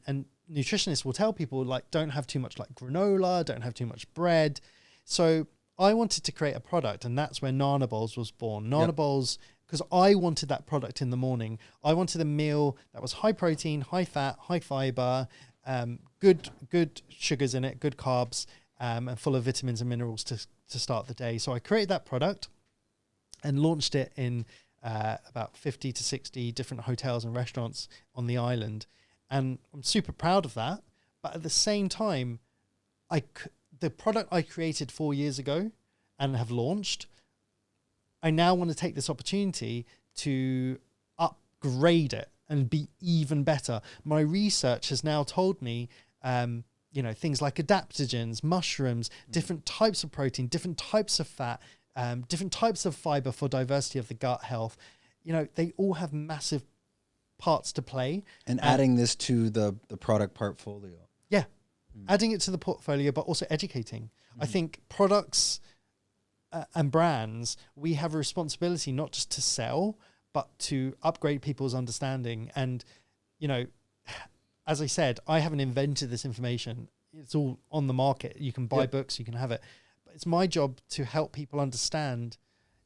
nutritionists will tell people, like, don't have too much like granola, don't have too much bread. So I wanted to create a product, and that's where Nanabowls was born. Nanabowls, because I wanted that product in the morning. I wanted a meal that was high protein, high fat, high fiber, good sugars in it, good carbs, and full of vitamins and minerals to start the day. So I created that product and launched it in about 50 to 60 different hotels and restaurants on the island. And I'm super proud of that. But at the same time, the product I created 4 years ago and have launched, I now want to take this opportunity to upgrade it and be even better. My research has now told me, you know, things like adaptogens, mushrooms, different types of protein, different types of fat, different types of fiber for diversity of the gut health. You know, they all have massive parts to play. And adding this to the product portfolio. Yeah. Adding it to the portfolio, but also educating. I think products and brands, we have a responsibility not just to sell, but to upgrade people's understanding. And, as I said, I haven't invented this information. It's all on the market. You can buy books, you can have it. But it's my job to help people understand,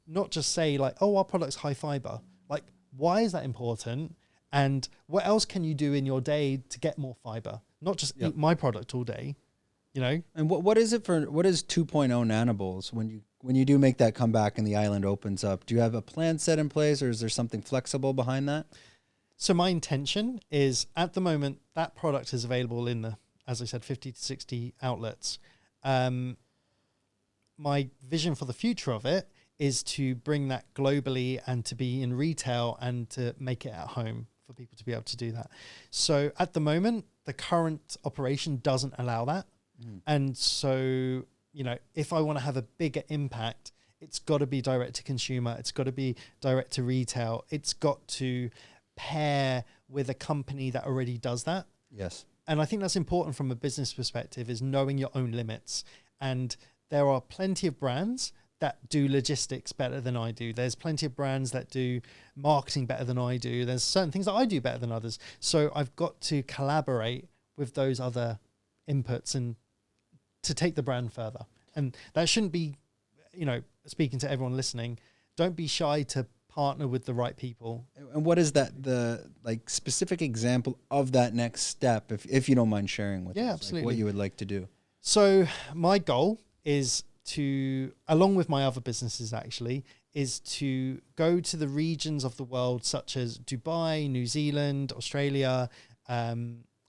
not just say like, oh, our product's high fiber. Like, why is that important? And what else can you do in your day to get more fiber? Not just eat my product all day, And what is 2.0 Nanabowls when you do make that comeback and the island opens up? Do you have a plan set in place, or is there something flexible behind that? So my intention is, at the moment, that product is available in as I said, 50 to 60 outlets. My vision for the future of it is to bring that globally and to be in retail and to make it at home for people to be able to do that. So at the moment, the current operation doesn't allow that. And so, if I want to have a bigger impact, it's got to be direct to consumer. It's got to be direct to retail. It's got to pair with a company that already does that. Yes. And I think that's important from a business perspective, is knowing your own limits. And there are plenty of brands that do logistics better than I do. There's plenty of brands that do marketing better than I do. There's certain things that I do better than others. So I've got to collaborate with those other inputs and to take the brand further. And that shouldn't be, speaking to everyone listening, don't be shy to partner with the right people. And what is the specific example of that next step, if you don't mind sharing with us? Absolutely. What you would like to do? So my goal is to, along with my other businesses actually, is to go to the regions of the world such as Dubai, New Zealand, Australia,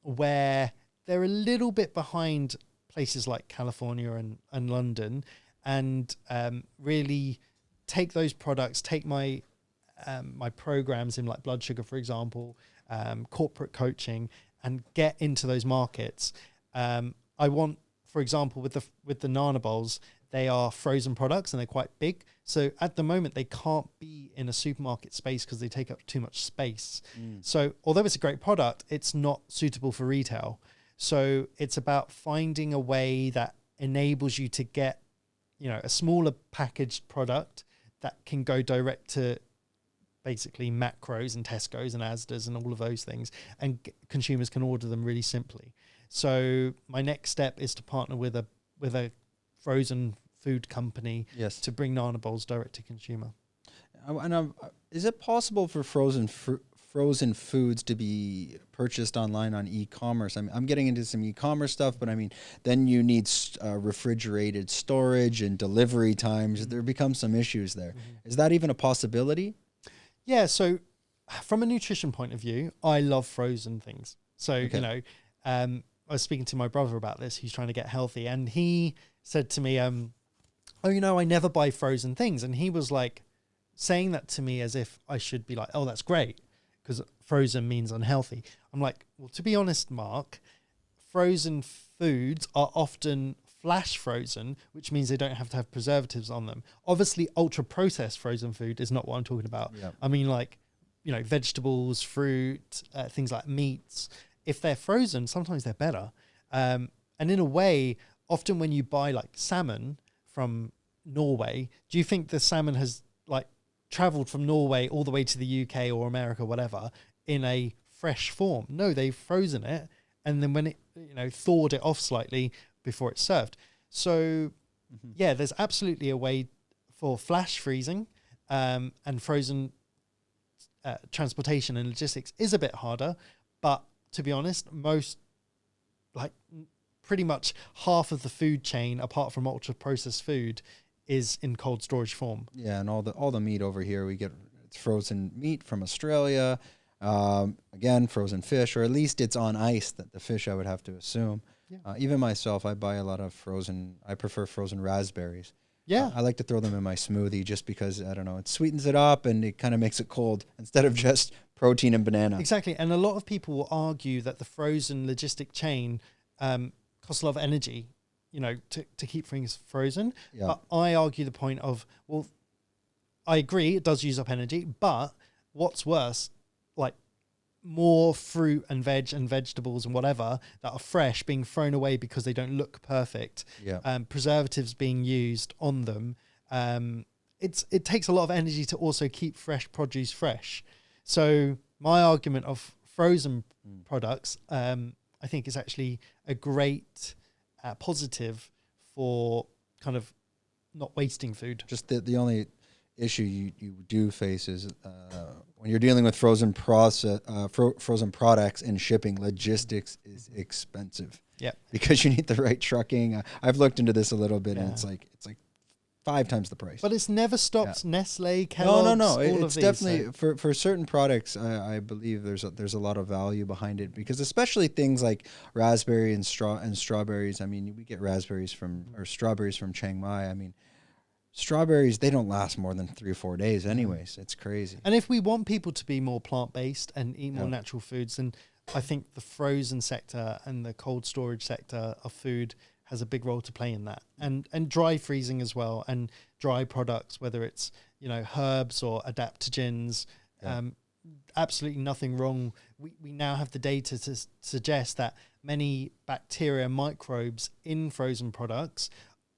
where they're a little bit behind places like California and London, and really take those products, take my programs in like blood sugar, for example, corporate coaching, and get into those markets. I want, for example, with the Nanabowls, they are frozen products and they're quite big. So at the moment, they can't be in a supermarket space because they take up too much space. So although it's a great product, it's not suitable for retail. So it's about finding a way that enables you to get, a smaller packaged product that can go direct to basically Macros and Tesco's and Asda's and all of those things, and consumers can order them really simply. So my next step is to partner with a frozen food company to bring Nanabowls direct to consumer. And is it possible for frozen foods to be purchased online on e-commerce? I'm getting into some e-commerce stuff, but then you need refrigerated storage and delivery times. There becomes some issues there. Is that even a possibility? Yeah. So from a nutrition point of view, I love frozen things. So, I was speaking to my brother about this. He's trying to get healthy, and he said to me, I never buy frozen things. And he was like saying that to me as if I should be like, oh, that's great, because frozen means unhealthy. I'm like, well, to be honest, Mark, frozen foods are often flash frozen, which means they don't have to have preservatives on them. Obviously, ultra processed frozen food is not what I'm talking about. Yep. I mean, like, vegetables, fruit, things like meats. If they're frozen, sometimes they're better. And in a way, often when you buy like salmon from Norway, do you think the salmon has like traveled from Norway all the way to the UK or America, whatever, in a fresh form? No, they've frozen it, and then when it, thawed it off slightly before it's served. So there's absolutely a way for flash freezing, and frozen transportation and logistics is a bit harder. But to be honest, pretty much half of the food chain, apart from ultra processed food, is in cold storage form. Yeah, and all the meat over here, it's frozen meat from Australia. Again, frozen fish, or at least it's on ice, that the fish, I would have to assume. Yeah. Even myself, I buy a lot of I prefer frozen raspberries. Yeah. I like to throw them in my smoothie just because, I don't know, it sweetens it up and it kind of makes it cold instead of just protein and banana. Exactly. And a lot of people will argue that the frozen logistic chain costs a lot of energy, to keep things frozen. Yeah. But I argue the point of, well, I agree, it does use up energy, but what's worse, like more fruit and vegetables and whatever that are fresh being thrown away because they don't look perfect. Yeah. Preservatives being used on them. It takes a lot of energy to also keep fresh produce fresh. So my argument of frozen products, I think is actually a great positive for kind of not wasting food. Just the only issue you do face is when you're dealing with frozen products and shipping, logistics is expensive. Yeah, because you need the right trucking. I've looked into this a little bit, and it's like 5 times the price. But it's never stopped Nestle, Kellogg's. No. All It's of these, definitely for certain products. I believe there's a lot of value behind it, because especially things like raspberry and strawberries. I mean, we get strawberries from Chiang Mai. I mean, strawberries, they don't last more than 3 or 4 days anyways. It's crazy. And if we want people to be more plant-based and eat more natural foods, then I think the frozen sector and the cold storage sector of food has a big role to play in that. And dry freezing as well, and dry products, whether it's, herbs or adaptogens, absolutely nothing wrong. We now have the data to suggest that many bacteria, microbes in frozen products,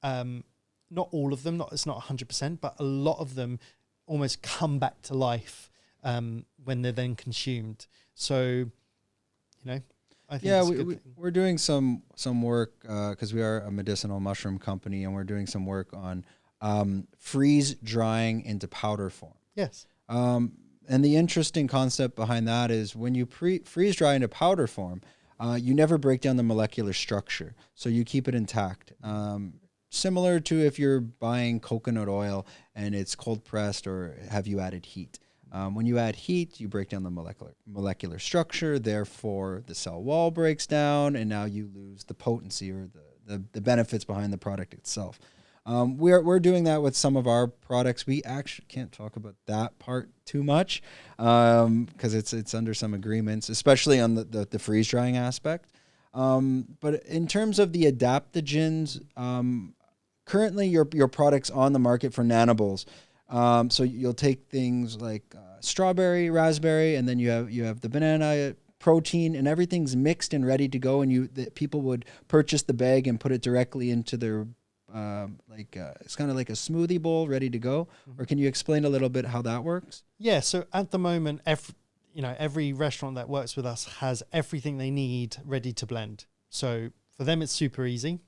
not all of them, it's not 100%, but a lot of them almost come back to life when they're then consumed. So, I think we're doing some work because we are a medicinal mushroom company, and we're doing some work on freeze drying into powder form. Yes. And the interesting concept behind that is when you freeze dry into powder form, you never break down the molecular structure, so you keep it intact. Similar to if you're buying coconut oil and it's cold pressed, or have you added heat. When you add heat, you break down the molecular structure, therefore the cell wall breaks down, and now you lose the potency or the benefits behind the product itself. We're doing that with some of our products. We actually can't talk about that part too much because it's under some agreements, especially on the freeze drying aspect. But in terms of the adaptogens, currently your product's on the market for Nanabowls. So you'll take things like strawberry, raspberry, and then you have the banana protein, and everything's mixed and ready to go. And people would purchase the bag and put it directly into their it's kind of like a smoothie bowl ready to go. Mm-hmm. Or can you explain a little bit how that works? Yeah. So at the moment, every restaurant that works with us has everything they need ready to blend. So for them, it's super easy.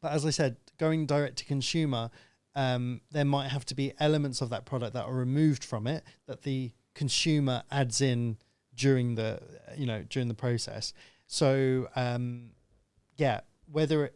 But as I said, going direct to consumer, there might have to be elements of that product that are removed from it that the consumer adds in during the process. So, whether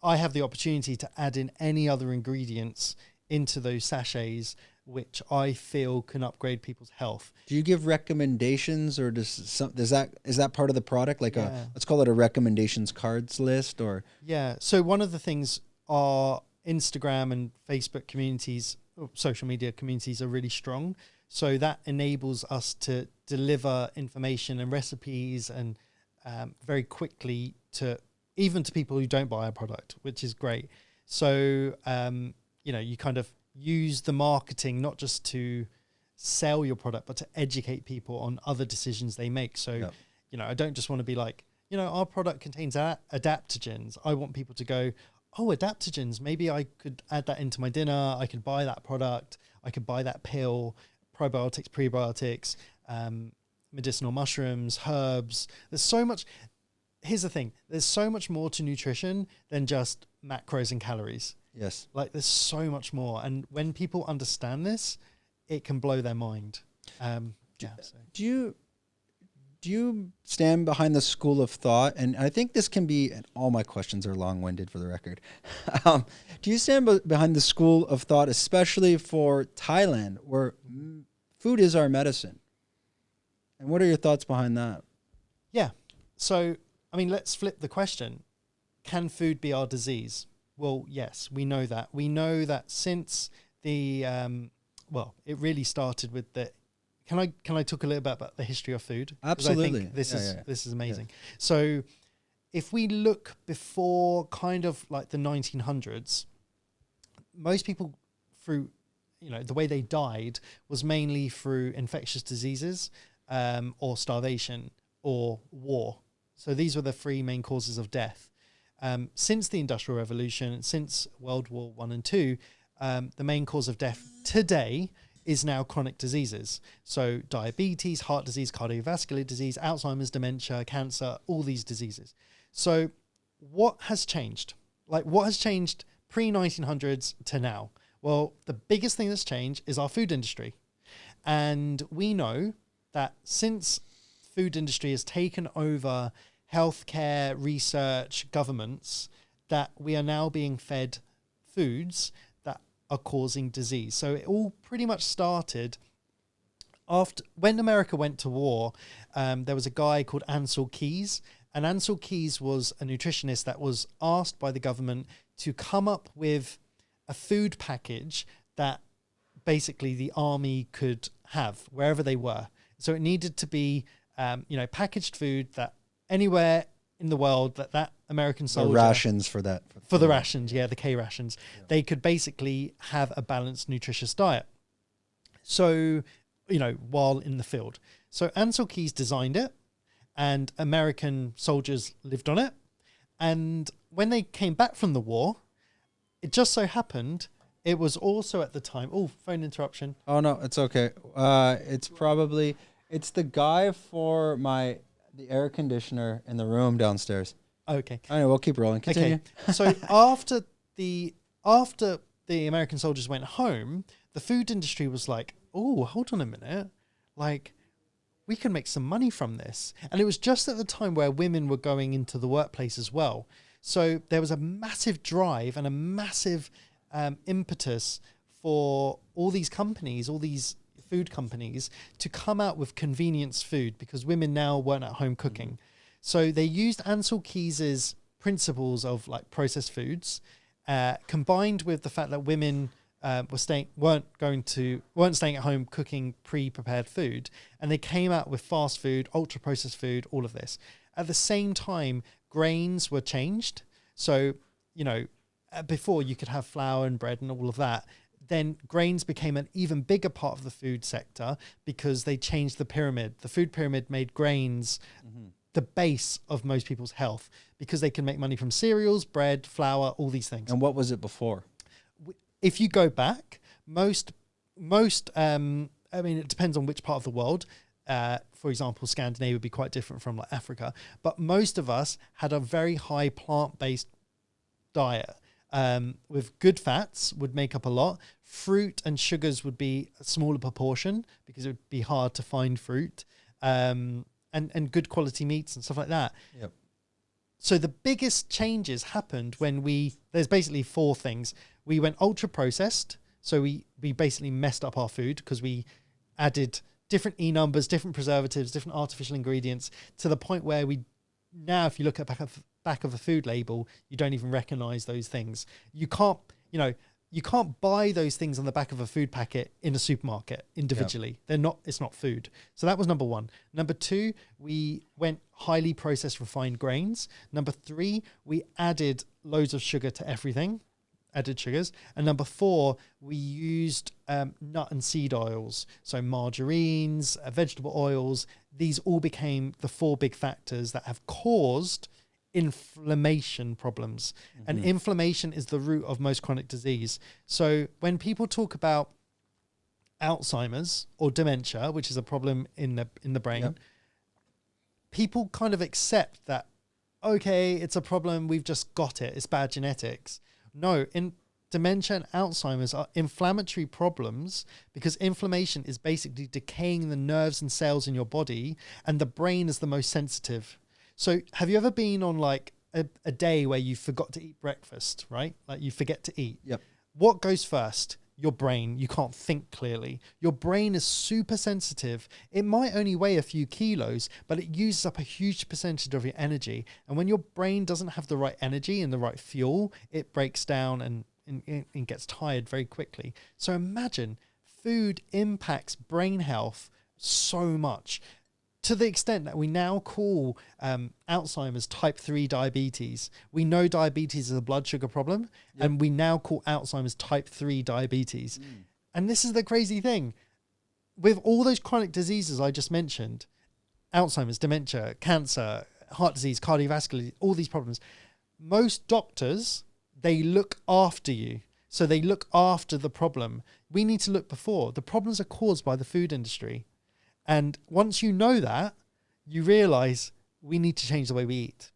I have the opportunity to add in any other ingredients into those sachets, which I feel can upgrade people's health. Do you give recommendations, or is that part of the product? Let's call it a recommendations cards list, or? Yeah. So one of the things are Instagram and Facebook communities, social media communities are really strong. So that enables us to deliver information and recipes and very quickly to people who don't buy our product, which is great. So, you kind of use the marketing not just to sell your product, but to educate people on other decisions they make. So, I don't just want to be like, our product contains adaptogens. I want people to go, oh, adaptogens, maybe I could add that into my dinner. I could buy that product. I could buy that pill, probiotics, prebiotics, medicinal mushrooms, herbs. There's so much. Here's the thing. There's so much more to nutrition than just macros and calories. Yes. There's so much more. And when people understand this, it can blow their mind. Do you stand behind the school of thought? And I think this can be, and all my questions are long-winded for the record. Do you stand behind the school of thought, especially for Thailand, where food is our medicine? And what are your thoughts behind that? Yeah. So, let's flip the question. Can food be our disease? Well, yes, we know that. We know that since the, it really started with the, can I talk a little bit about the history of food? Absolutely. I think this is amazing. Yeah. So if we look before kind of like the 1900s, most people through, the way they died was mainly through infectious diseases. or starvation, or war. So these were the three main causes of death. Since the Industrial Revolution, since World War I and II, the main cause of death today is now chronic diseases. So diabetes, heart disease, cardiovascular disease, Alzheimer's, dementia, cancer, all these diseases. So what has changed? Like, what has changed pre-1900s to now? Well, the biggest thing that's changed is our food industry. And we know that since food industry has taken over healthcare, research, governments, that we are now being fed foods that are causing disease. So it all pretty much started after, when America went to war. There was a guy called Ancel Keys, and Ancel Keys was a nutritionist that was asked by the government to come up with a food package that basically the army could have wherever they were. So it needed to be, packaged food that anywhere in the world that American soldier... The rations for that. For the rations, the K rations. Yeah. They could basically have a balanced, nutritious diet. So, while in the field. So Ancel Keys designed it, and American soldiers lived on it. And when they came back from the war, it just so happened it was also at the time... Oh, phone interruption. Oh, no, it's okay. It's the guy for the air conditioner in the room downstairs. Okay. Anyway, we'll keep rolling. Continue. Okay. So after the American soldiers went home, the food industry was like, oh, hold on a minute. Like, we can make some money from this. And it was just at the time where women were going into the workplace as well. So there was a massive drive and a massive impetus for all these companies, all these food companies, to come out with convenience food, because women now weren't at home cooking. So they used Ancel Keys's principles of like processed foods, combined with the fact that women weren't staying at home cooking pre-prepared food, and they came out with fast food, ultra processed food, all of this. At the same time, grains were changed. So, before you could have flour and bread and all of that. Then grains became an even bigger part of the food sector because they changed the pyramid. The food pyramid made grains the base of most people's health, because they can make money from cereals, bread, flour, all these things. And what was it before? If you go back, it depends on which part of the world. For example, Scandinavia would be quite different from like Africa, but most of us had a very high plant-based diet. With good fats would make up a lot. Fruit and sugars would be a smaller proportion because it would be hard to find fruit, and good quality meats and stuff like that. Yep. So the biggest changes happened when there's basically four things. We went ultra processed. So we basically messed up our food because we added different E numbers, different preservatives, different artificial ingredients, to the point where now if you look at back of a food label, you don't even recognize those things. You can't buy those things on the back of a food packet in a supermarket individually. Yep. It's not food. So that was number one. Number two, we went highly processed refined grains. Number three, we added loads of sugar to everything, added sugars. And number four, we used nut and seed oils. So margarines, vegetable oils, these all became the four big factors that have caused inflammation problems. And inflammation is the root of most chronic disease. So when people talk about Alzheimer's or dementia, which is a problem in the brain, people kind of accept that, okay, it's a problem, we've just got it, it's bad genetics. No, in dementia and Alzheimer's are inflammatory problems, because inflammation is basically decaying the nerves and cells in your body, and the brain is the most sensitive. So have you ever been on like a day where you forgot to eat breakfast, right? Like you forget to eat. Yep. What goes first? Your brain. You can't think clearly. Your brain is super sensitive. It might only weigh a few kilos, but it uses up a huge percentage of your energy. And when your brain doesn't have the right energy and the right fuel, it breaks down and gets tired very quickly. So imagine food impacts brain health so much, to the extent that we now call Alzheimer's type 3 diabetes. We know diabetes is a blood sugar problem, and we now call Alzheimer's type 3 diabetes. And this is the crazy thing. with all those chronic diseases I just mentioned, Alzheimer's, dementia, cancer, heart disease, cardiovascular, all these problems, most doctors, they look after you. So they look after the problem. We need to look before. The problems are caused by the food industry. And once you know that, you realize we need to change the way we eat.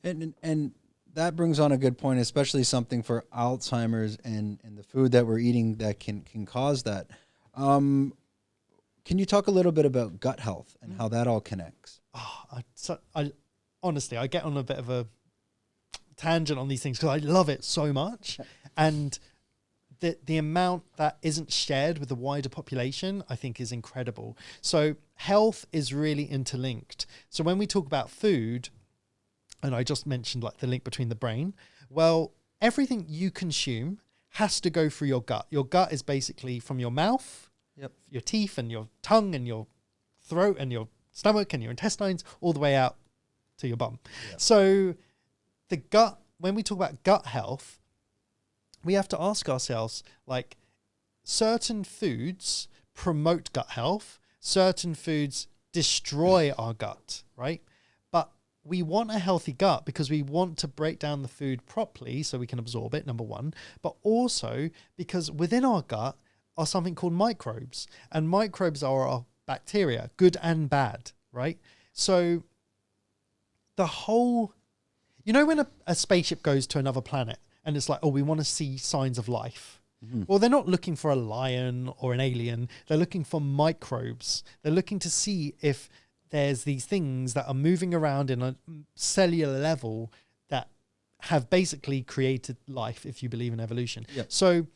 And that brings on a good point, especially something for Alzheimer's and the food that we're eating that can cause that. Can you talk a little bit about gut health and how that all connects? I honestly, I get on a bit of a tangent on these things because I love it so much. And the amount that isn't shared with the wider population, I think, is incredible. So health is really interlinked. So when we talk about food, and I just mentioned like the link between the brain, well, everything you consume has to go through your gut. Your gut is basically from your mouth, your teeth and your tongue and your throat and your stomach and your intestines all the way out to your bum. Yep. So the gut, when we talk about gut health, we have to ask ourselves, like, certain foods promote gut health, certain foods destroy our gut, right? But we want a healthy gut because we want to break down the food properly so we can absorb it, number one, but also because within our gut are something called microbes, and microbes are our bacteria, good and bad, right? So the whole, you know, when a spaceship goes to another planet, and it's like, oh, we want to see signs of life. Mm-hmm. Well, they're not looking for a lion or an alien. They're looking for microbes. They're looking to see if there's these things that are moving around in a cellular level that have basically created life, if you believe in evolution. Yep. So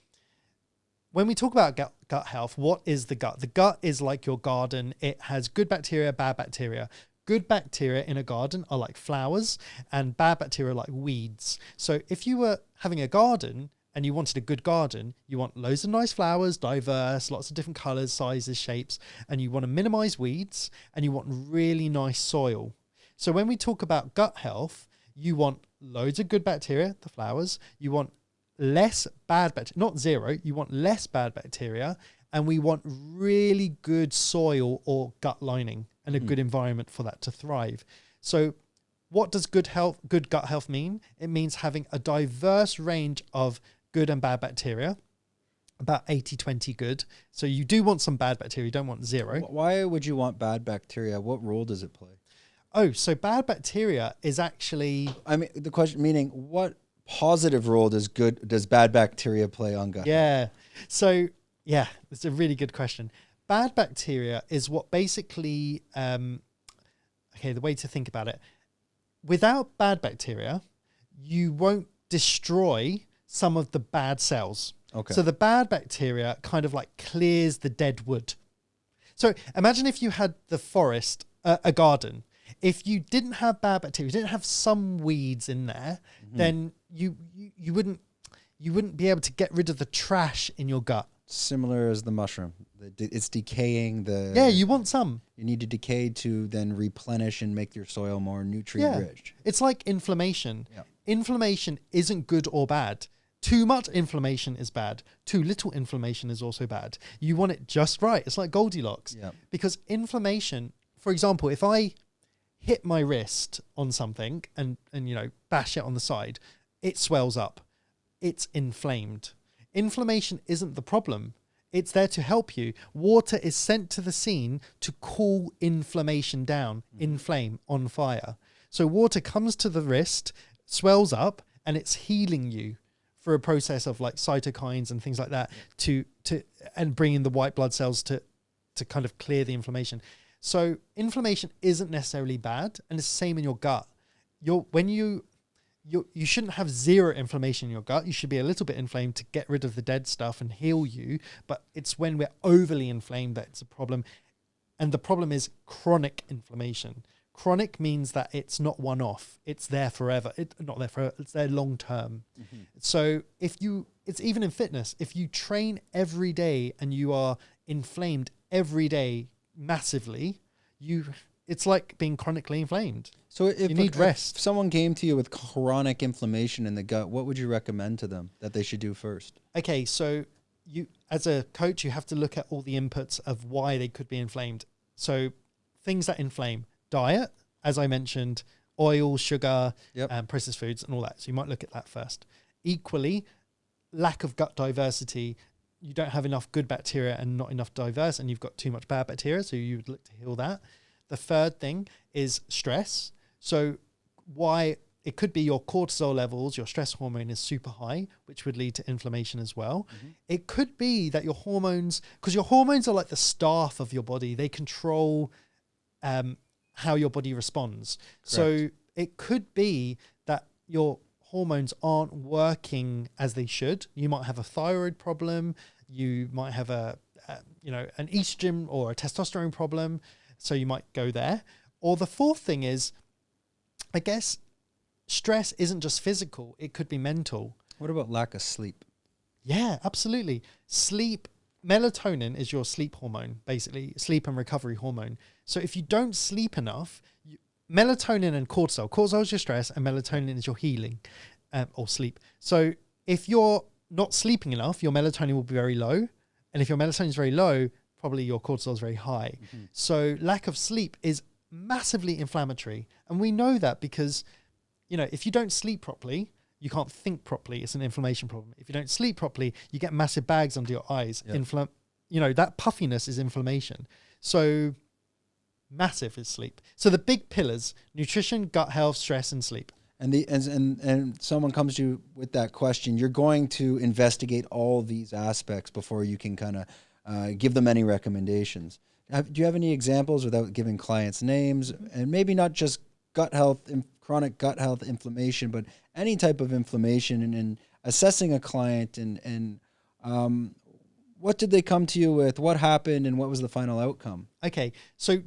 when we talk about gut health, what is the gut? The gut is like your garden. It has good bacteria, bad bacteria. Good bacteria in a garden are like flowers, and bad bacteria are like weeds. So if you were having a garden and you wanted a good garden, you want loads of nice flowers, diverse, lots of different colors, sizes, shapes, and you want to minimize weeds, and you want really nice soil. So when we talk about gut health, you want loads of good bacteria, the flowers, you want less bad bacteria, not zero, you want less bad bacteria, and we want really good soil or gut lining and a good environment for that to thrive. So what does good gut health mean? It means having a diverse range of good and bad bacteria, about 80-20 good. So you do want some bad bacteria, you don't want zero. Why would you want bad bacteria? What role does it play? Oh, so bad bacteria is actually... I mean, the question meaning, what positive role does bad bacteria play on gut? Yeah. So, yeah, it's a really good question. Bad bacteria is what basically, the way to think about it, without bad bacteria, you won't destroy some of the bad cells. Okay. So the bad bacteria kind of like clears the dead wood. So imagine if you had the forest, a garden. If you didn't have bad bacteria, you didn't have some weeds in there, then you wouldn't be able to get rid of the trash in your gut. Similar as the mushroom. It's decaying Yeah, you want some. You need to decay to then replenish and make your soil more nutrient rich. It's like inflammation. Yeah. Inflammation isn't good or bad. Too much inflammation is bad. Too little inflammation is also bad. You want it just right. It's like Goldilocks. Yeah. Because inflammation, for example, if I hit my wrist on something and bash it on the side, it swells up. It's inflamed. Inflammation isn't the problem. It's there to help you. Water is sent to the scene to cool inflammation down, inflame, on fire. So water comes to the wrist, swells up, and it's healing you for a process of like cytokines and things like that and bringing the white blood cells to kind of clear the inflammation. So inflammation isn't necessarily bad, and it's the same in your gut. You shouldn't have zero inflammation in your gut. You should be a little bit inflamed to get rid of the dead stuff and heal you. But it's when we're overly inflamed that it's a problem. And the problem is chronic inflammation. Chronic means that it's not one-off. It's there forever. Not there forever. It's there long-term. Mm-hmm. So it's even in fitness. If you train every day and you are inflamed every day massively, it's like being chronically inflamed. So you need rest. If someone came to you with chronic inflammation in the gut, what would you recommend to them that they should do first? Okay, so you, as a coach, you have to look at all the inputs of why they could be inflamed. So things that inflame: diet, as I mentioned, oil, sugar, processed foods and all that. So you might look at that first. Equally, lack of gut diversity. You don't have enough good bacteria and not enough diverse, and you've got too much bad bacteria. So you would look to heal that. The third thing is stress. So why it could be your cortisol levels, your stress hormone is super high, which would lead to inflammation as well. It could be that your hormones, because your hormones are like the staff of your body. They control how your body responds. Correct. So it could be that your hormones aren't working as they should. You might have a thyroid problem. You might have an estrogen or a testosterone problem. So you might go there. Or the fourth thing is, I guess, stress isn't just physical. It could be mental. What about lack of sleep? Yeah, absolutely. Sleep, melatonin is your sleep hormone, basically, sleep and recovery hormone. So if you don't sleep enough, melatonin and cortisol is your stress and melatonin is your healing or sleep. So if you're not sleeping enough, your melatonin will be very low. And if your melatonin is very low, probably your cortisol is very high. So lack of sleep is massively inflammatory. And we know that because, if you don't sleep properly, you can't think properly. It's an inflammation problem. If you don't sleep properly, you get massive bags under your eyes. Yep. That puffiness is inflammation. So massive is sleep. So the big pillars: nutrition, gut health, stress, and sleep. And someone comes to you with that question, you're going to investigate all these aspects before you can kind of give them any recommendations. Do you have any examples, without giving clients names, and maybe not just gut health, chronic gut health inflammation, but any type of inflammation, and assessing a client and what did they come to you with? What happened and what was the final outcome? Okay. So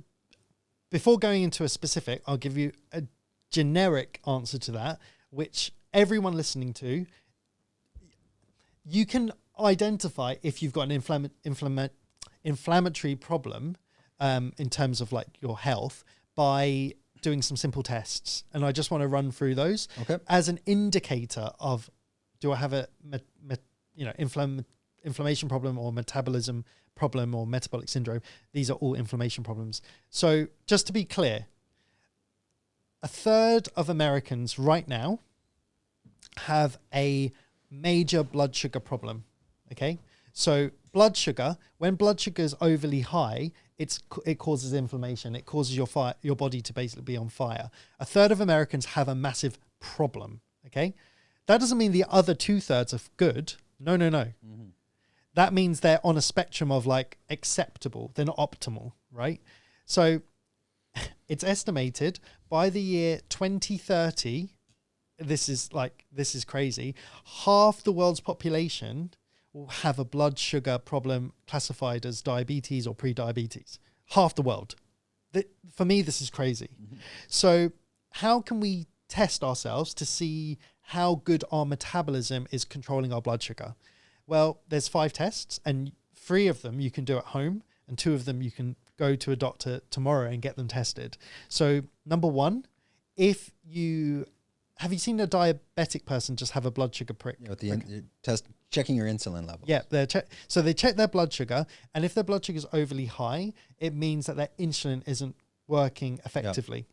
before going into a specific, I'll give you a generic answer to that, which everyone listening to, you can identify if you've got an inflammatory problem in terms of like your health by doing some simple tests. And I just want to run through those as an indicator of, do I have a inflammation problem or metabolism problem or metabolic syndrome? These are all inflammation problems. So just to be clear, 1/3 of Americans right now have a major blood sugar problem. Okay. So blood sugar, when blood sugar is overly high, it causes inflammation. It causes your body to basically be on fire. 1/3 of Americans have a massive problem. Okay. That doesn't mean the other 2/3 are good. No. Mm-hmm. That means they're on a spectrum of like acceptable. They're not optimal, right? So it's estimated by the year 2030, this is crazy, half the world's population will have a blood sugar problem classified as diabetes or pre-diabetes. Half the world. For me, this is crazy. Mm-hmm. So how can we test ourselves to see how good our metabolism is controlling our blood sugar? Well, there's 5 tests, and 3 of them you can do at home, and 2 of them you can go to a doctor tomorrow and get them tested. So number 1, have you seen a diabetic person just have a blood sugar prick? Yeah, with the checking your insulin levels. Yeah, so they check their blood sugar, and if their blood sugar is overly high, it means that their insulin isn't working effectively. Yep.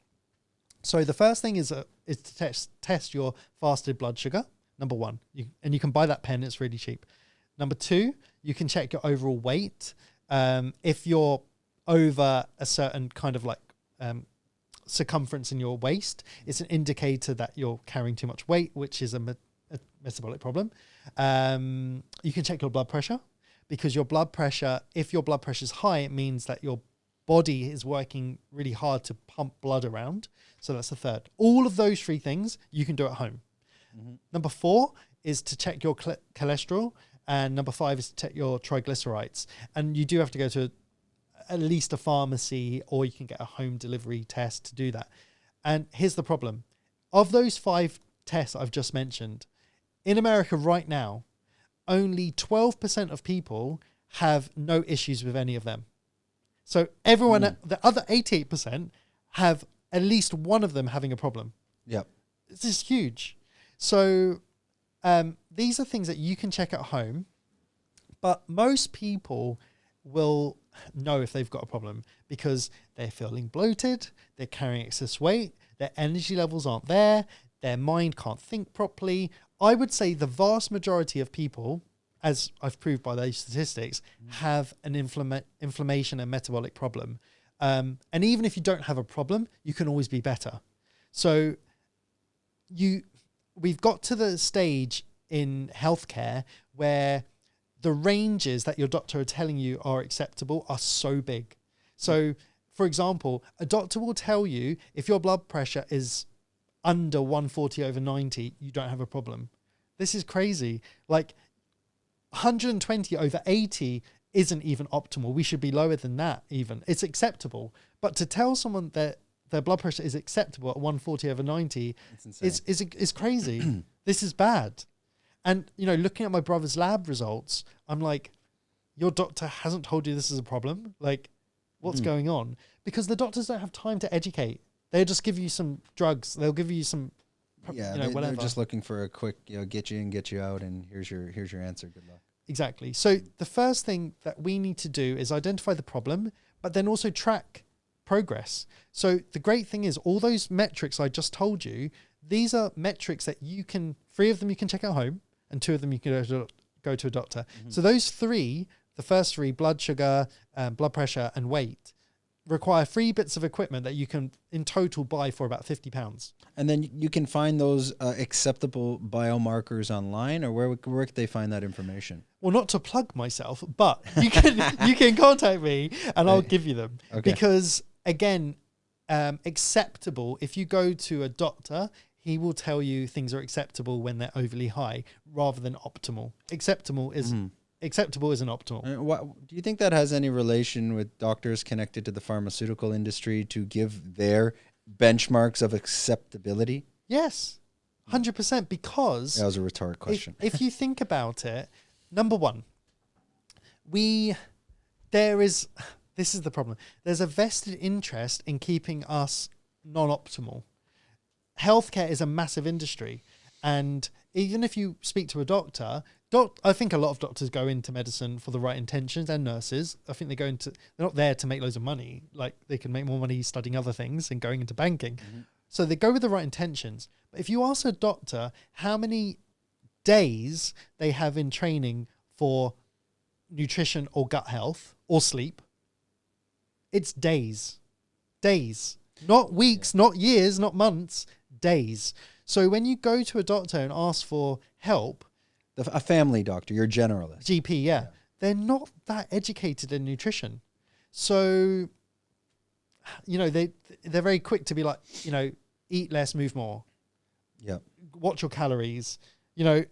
So the first thing is to test your fasted blood sugar. Number 1, you can buy that pen; it's really cheap. Number 2, you can check your overall weight. If you're over a certain kind of like circumference in your waist, it's an indicator that you're carrying too much weight, which is a metabolic problem. You can check your blood pressure, because your blood pressure, if your blood pressure is high, it means that your body is working really hard to pump blood around. So that's the third. All of those 3 things you can do at home. Mm-hmm. Number 4 is to check your cholesterol, and number 5 is to check your triglycerides. And you do have to go to at least a pharmacy, or you can get a home delivery test to do that. And here's the problem. Of those 5 tests I've just mentioned, in America right now, only 12% of people have no issues with any of them. So everyone, the other 88% have at least one of them having a problem. Yep. This is huge. So these are things that you can check at home But most people will know if they've got a problem because they're feeling bloated, they're carrying excess weight, their energy levels aren't there, their mind can't think properly. I would say the vast majority of people, as I've proved by those statistics, have an inflammation and metabolic problem. And even if you don't have a problem, you can always be better. So we've got to the stage in healthcare where the ranges that your doctor are telling you are acceptable are so big. So, for example, a doctor will tell you if your blood pressure is under 140/90, you don't have a problem. This is crazy. Like 120/80 isn't even optimal. We should be lower than that even. It's acceptable. But to tell someone that their blood pressure is acceptable at 140/90 is crazy. This is bad. And, you know, looking at my brother's lab results, I'm like, your doctor hasn't told you this is a problem? Like, what's going on? Because the doctors don't have time to educate. They just give you some drugs. They'll give you some, whatever. They're just looking for a quick, get you in, get you out, and here's your answer. Good luck. Exactly. So the first thing that we need to do is identify the problem, but then also track progress. So the great thing is all those metrics I just told you, these are metrics that you can, 3 of them you can check at home, and 2 of them you can go to a doctor. So those 3, the first 3, blood sugar, blood pressure and weight, require 3 bits of equipment that you can in total buy for about £50. And then you can find those acceptable biomarkers online, or where can they find that information? Well, not to plug myself, but you can contact me and I'll give you them. Okay. Because again, acceptable, if you go to a doctor, he will tell you things are acceptable when they're overly high rather than optimal. Acceptable isn't optimal. What, do you think that has any relation with doctors connected to the pharmaceutical industry to give their benchmarks of acceptability? Yes, 100%. Because that was a rhetoric question. If you think about it, number one, this is the problem. There's a vested interest in keeping us non-optimal. Healthcare is a massive industry, and even if you speak to a doctor, I think a lot of doctors go into medicine for the right intentions, and nurses. I think they're not there to make loads of money. Like, they can make more money studying other things and going into banking. So they go with the right intentions. But if you ask a doctor how many days they have in training for nutrition or gut health or sleep, it's days. Not weeks, not years, not months, days. So when you go to a doctor and ask for help, a family doctor, your generalist, GP, yeah, they're not that educated in nutrition. So, you know, they're very quick to be like, you know, eat less, move more. Yeah. Watch your calories. You know,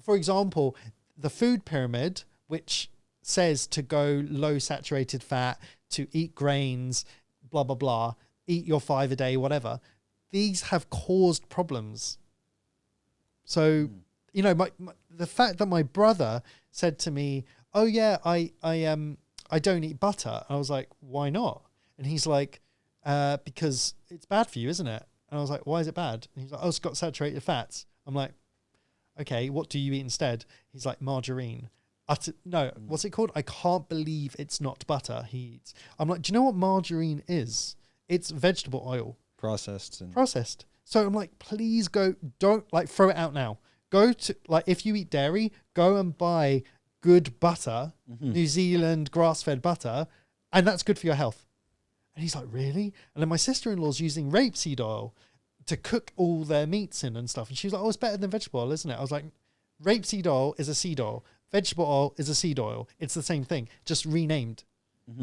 for example, the food pyramid, which says to go low saturated fat, to eat grains, blah, blah, blah, eat your 5 a day, whatever. These have caused problems. So, you know, the fact that my brother said to me, oh yeah, I don't eat butter. I was like, why not? And he's like, because it's bad for you, isn't it? And I was like, why is it bad? And he's like, oh, it's got saturated fats. I'm like, okay, what do you eat instead? He's like, margarine. What's it called? I can't believe it's not butter he eats. I'm like, do you know what margarine is? It's vegetable oil. Processed. So I'm like, please don't like throw it out now. Go to, like, if you eat dairy, go and buy good butter, New Zealand grass-fed butter, and that's good for your health. And he's like, really? And then my sister-in-law's using rapeseed oil to cook all their meats in and stuff. And she was like, oh, it's better than vegetable oil, isn't it? I was like, rapeseed oil is a seed oil. Vegetable oil is a seed oil. It's the same thing, just renamed.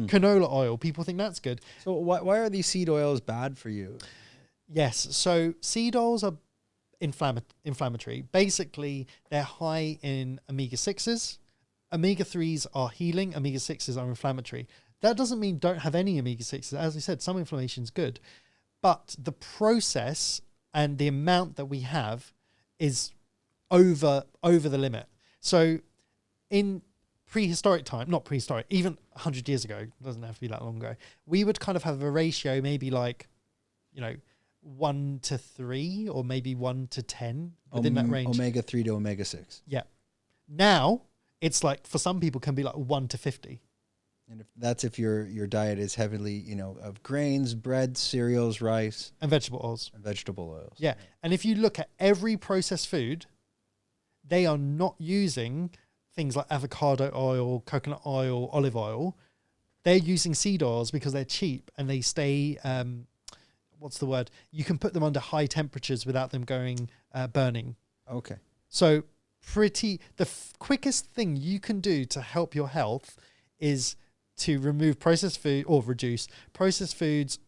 Canola oil, people think that's good. So why are these seed oils bad for you? Yes, so seed oils are inflammatory. Basically, they're high in omega-6s. Omega-3s are healing. Omega-6s are inflammatory. That doesn't mean don't have any omega-6s. As I said, some inflammation is good. But the process and the amount that we have is over the limit. So in prehistoric time, not prehistoric, even 100 years ago, it doesn't have to be that long ago, we would kind of have a ratio maybe like, 1 to 3 or maybe 1 to 10 within that range. Omega-3 to omega-6. Yeah. Now it's like for some people can be like 1 to 50. And if your diet is heavily, of grains, bread, cereals, rice, And vegetable oils. and vegetable oils. Yeah. And if you look at every processed food, they are not using things like avocado oil, coconut oil, olive oil. They're using seed oils because they're cheap and they stay, what's the word? You can put them under high temperatures without them going burning. Okay. So quickest thing you can do to help your health is to remove processed food or reduce processed foods,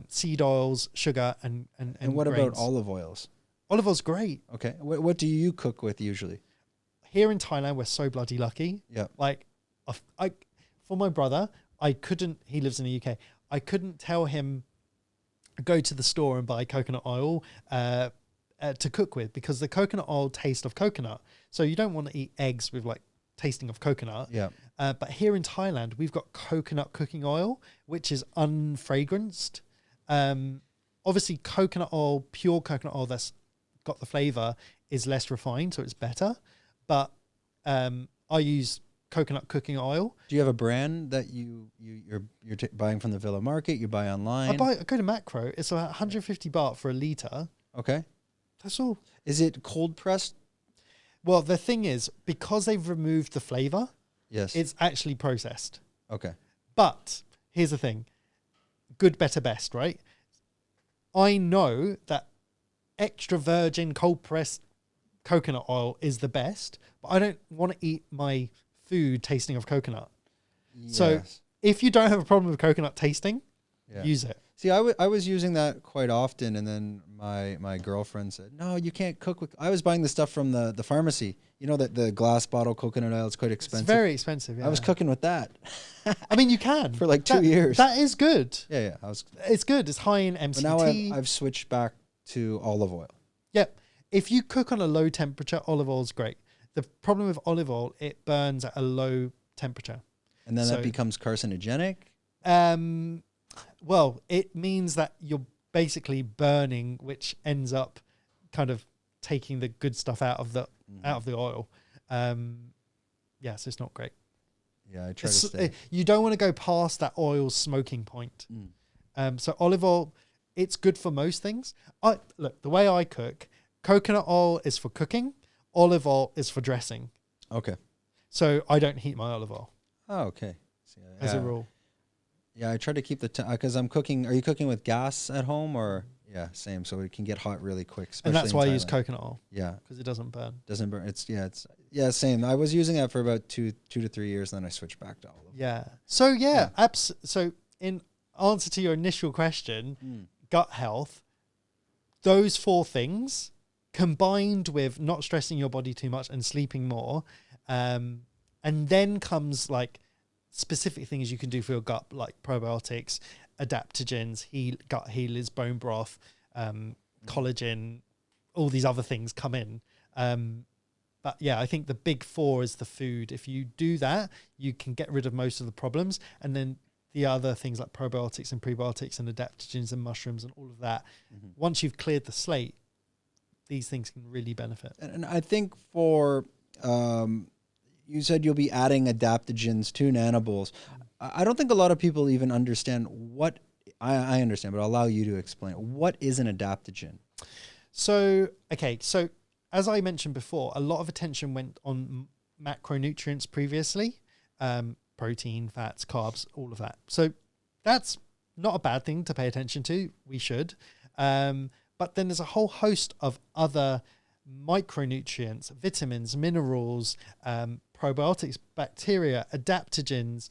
seed oils, sugar, and what grains. about olive oils? Olive oil's great. Okay. What do you cook with usually? Here in Thailand, we're so bloody lucky. Yeah. Like, for my brother, he lives in the UK. I couldn't tell him, go to the store and buy coconut oil to cook with, because the coconut oil tastes of coconut. So you don't want to eat eggs with like tasting of coconut. Yeah. But here in Thailand, we've got coconut cooking oil, which is unfragranced. Obviously, coconut oil, pure coconut oil that's got the flavor, is less refined, so it's better. But I use coconut cooking oil. Do you have a brand that you're buying from the Villa Market? You buy online? I go to Macro. It's about 150 baht for a litre. Okay. That's all. Is it cold pressed? Well, the thing is, because they've removed the flavour, Yes. it's actually processed. Okay. But here's the thing. Good, better, best, right? I know that extra virgin cold pressed coconut oil is the best, but I don't want to eat my food tasting of coconut. Yes. So if you don't have a problem with coconut tasting, use it. See, I was using that quite often, and then my girlfriend said, "No, you can't cook with." I was buying the stuff from the pharmacy. You know that the glass bottle coconut oil is quite expensive. It's very expensive. Yeah. I was cooking with that. I mean, you can for like 2 years. That is good. Yeah. It's good. It's high in MCT. But now I've switched back to olive oil. Yep. If you cook on a low temperature, olive oil is great. The problem with olive oil, it burns at a low temperature. And then that becomes carcinogenic? Well, it means that you're basically burning, which ends up kind of taking the good stuff out of the oil. So it's not great. Yeah, I try to stay. You don't want to go past that oil smoking point. So olive oil, it's good for most things. Look, the way I cook, coconut oil is for cooking, olive oil is for dressing. Okay. So I don't heat my olive oil. Oh, okay. As a rule. Yeah, I try to keep because I'm cooking. Are you cooking with gas at home or? Yeah, same. So it can get hot really quick. And that's why I use coconut oil. Yeah, because it doesn't burn. Doesn't burn. It's same. I was using that for about two to 3 years, and then I switched back to olive. Yeah. So so in answer to your initial question, gut health, those 4 things combined with not stressing your body too much and sleeping more, and then comes like specific things you can do for your gut, like probiotics, adaptogens, gut healers, bone broth, collagen, all these other things come in. But yeah, I think the big 4 is the food. If you do that, you can get rid of most of the problems. And then the other things like probiotics and prebiotics and adaptogens and mushrooms and all of that, once you've cleared the slate, these things can really benefit. And I think for... you said you'll be adding adaptogens to Nanabowls. I don't think a lot of people even understand what I understand, but I'll allow you to explain. What is an adaptogen? So as I mentioned before, a lot of attention went on macronutrients previously, protein, fats, carbs, all of that. So that's not a bad thing to pay attention to. We should. But then there's a whole host of other micronutrients, vitamins, minerals, probiotics, bacteria, adaptogens,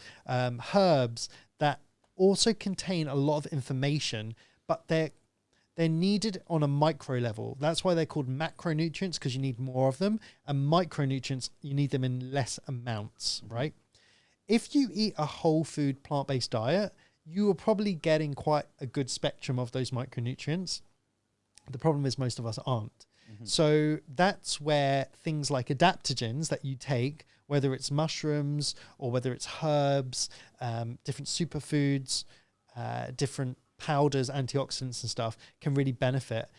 herbs that also contain a lot of information, but they're needed on a micro level. That's why they're called macronutrients, because you need more of them, and micronutrients, you need them in less amounts, right? If you eat a whole food plant-based diet, you are probably getting quite a good spectrum of those micronutrients. The problem is most of us aren't. So that's where things like adaptogens that you take, whether it's mushrooms or whether it's herbs, different superfoods, different powders, antioxidants and stuff, can really benefit.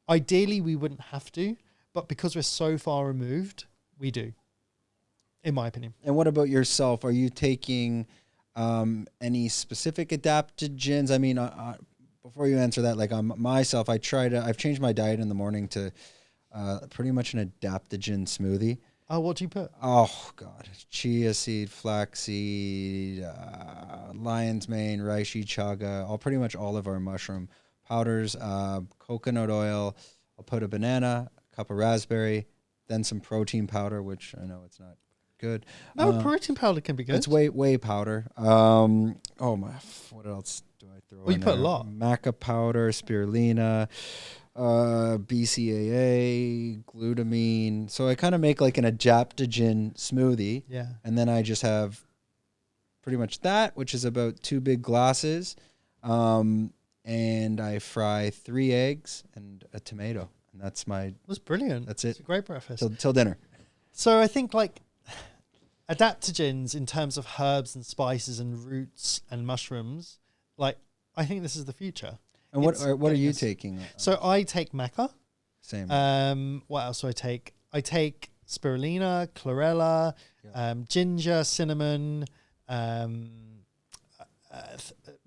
Ideally, we wouldn't have to, but because we're so far removed, we do. in my opinion. And what about yourself? Are you taking any specific adaptogens? I mean, before you answer that, like myself, I've changed my diet in the morning to pretty much an adaptogen smoothie. Oh, what do you put? Oh God, chia seed, flaxseed, lion's mane, reishi, chaga, pretty much all of our mushroom powders, coconut oil. I'll put a banana, a cup of raspberry, then some protein powder, which I know it's not good. No, protein powder can be good. It's whey powder. What else do I throw in you put there? a lot. Maca powder, spirulina, BCAA, glutamine. So I kind of make like an adaptogen smoothie. Yeah. And then I just have pretty much that, which is about 2 big glasses. And I fry 3 eggs and a tomato. And that's brilliant. That's it. It's a great breakfast. Till dinner. So I think like adaptogens in terms of herbs and spices and roots and mushrooms, like I think this is the future. And what are you taking? So I take maca. Same. What else do I take? I take spirulina, chlorella, ginger, cinnamon,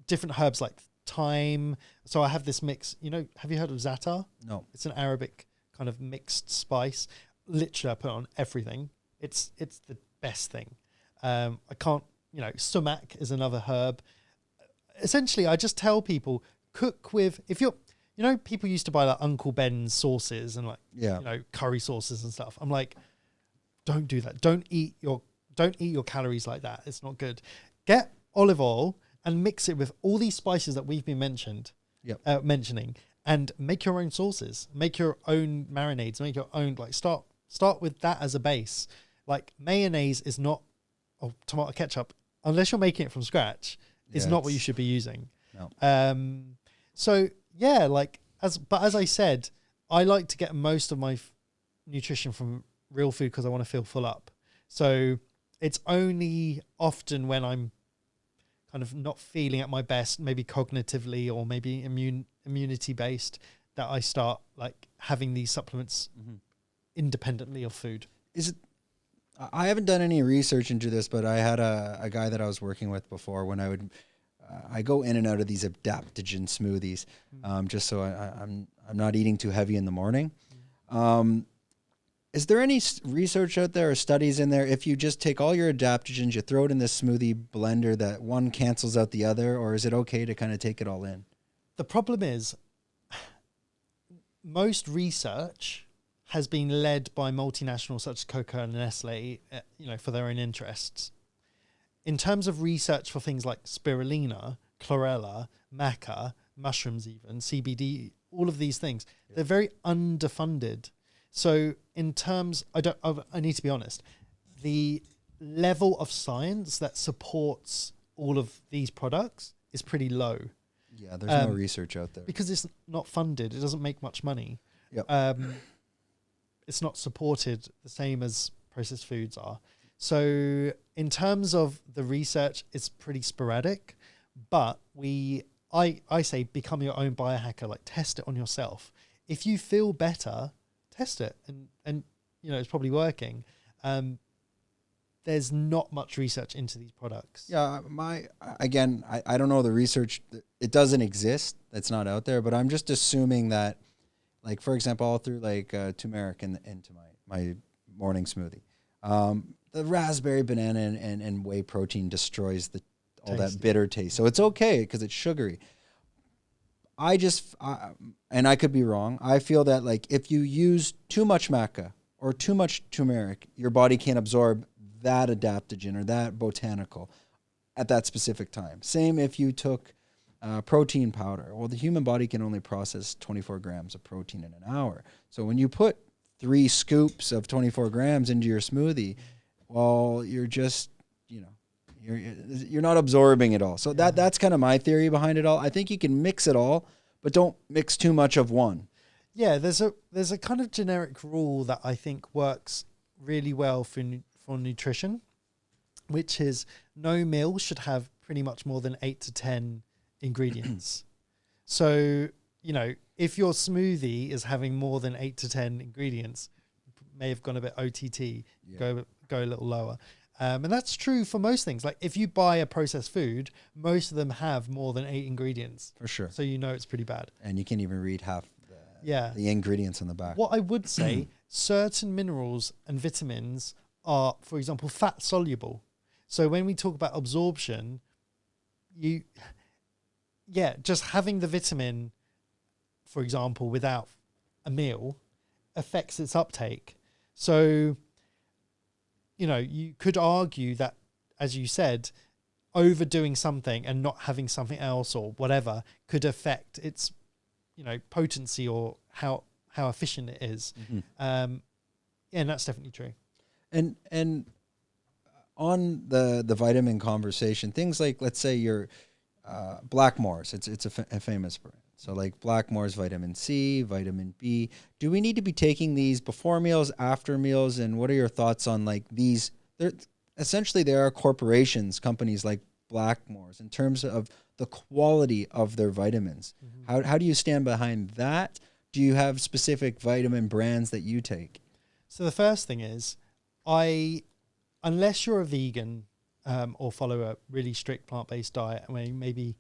different herbs like thyme. So I have this mix. Have you heard of za'atar? No. It's an Arabic kind of mixed spice. Literally, I put on everything. It's the best thing. I can't. Sumac is another herb. Essentially, I just tell people cook with people used to buy like Uncle Ben's sauces and curry sauces and stuff. I'm like, don't do that. Don't eat your calories like that. It's not good. Get olive oil and mix it with all these spices that we've been mentioning, and make your own sauces. Make your own marinades. Make your own start with that as a base. Like mayonnaise is not, or tomato ketchup, unless you're making it from scratch, is not what you should be using. No. So yeah, as I said, I like to get most of my nutrition from real food because I want to feel full up. So it's only often when I'm kind of not feeling at my best, maybe cognitively or maybe immunity based, that I start like having these supplements independently of food. I haven't done any research into this, but I had a guy that I was working with before when I go in and out of these adaptogen smoothies, just so I'm not eating too heavy in the morning. Is there any research out there or studies in there? If you just take all your adaptogens, you throw it in this smoothie blender, that one cancels out the other, or is it okay to kind of take it all in? The problem is most research has been led by multinationals such as Coca and Nestle, for their own interests. In terms of research for things like spirulina, chlorella, maca, mushrooms even, CBD, all of these things, they're very underfunded. So in terms, I need to be honest, the level of science that supports all of these products is pretty low. Yeah, there's no research out there. Because it's not funded. It doesn't make much money. Yep. It's not supported the same as processed foods are. So in terms of the research, it's pretty sporadic, but I say become your own biohacker, like test it on yourself. If you feel better, test it and it's probably working. There's not much research into these products. Yeah, I don't know the research. It doesn't exist. It's not out there, but I'm just assuming that, like, for example, I'll throw like turmeric into my morning smoothie. The raspberry, banana, and whey protein destroys all that bitter taste. So it's okay because it's sugary. And I could be wrong. I feel that like if you use too much maca or too much turmeric, your body can't absorb that adaptogen or that botanical at that specific time. Same if you took protein powder. Well, the human body can only process 24 grams of protein in an hour. So when you put 3 scoops of 24 grams into your smoothie, well, you're just, you're not absorbing it all. So that's kind of my theory behind it all. I think you can mix it all, but don't mix too much of one. Yeah, there's a kind of generic rule that I think works really well for nutrition, which is no meal should have pretty much more than 8 to 10 ingredients. So, if your smoothie is having more than 8 to 10 ingredients, may have gone a bit OTT, go a little lower. And that's true for most things. Like if you buy a processed food, most of them have more than 8 ingredients. For sure. So you know it's pretty bad. And you can't even read half the ingredients on the back. What I would say, certain minerals and vitamins are, for example, fat soluble. So when we talk about absorption, just having the vitamin, for example, without a meal affects its uptake. So, you could argue that, as you said, overdoing something and not having something else or whatever could affect its, potency or how efficient it is. And that's definitely true. And on the vitamin conversation, things like, let's say your Blackmore's, it's a famous brand. So like Blackmore's vitamin C, vitamin B. Do we need to be taking these before meals, after meals? And what are your thoughts on like these? Essentially, there are corporations, companies like Blackmore's in terms of the quality of their vitamins. How do you stand behind that? Do you have specific vitamin brands that you take? So the first thing is, unless you're a vegan or follow a really strict plant-based diet, I mean, maybe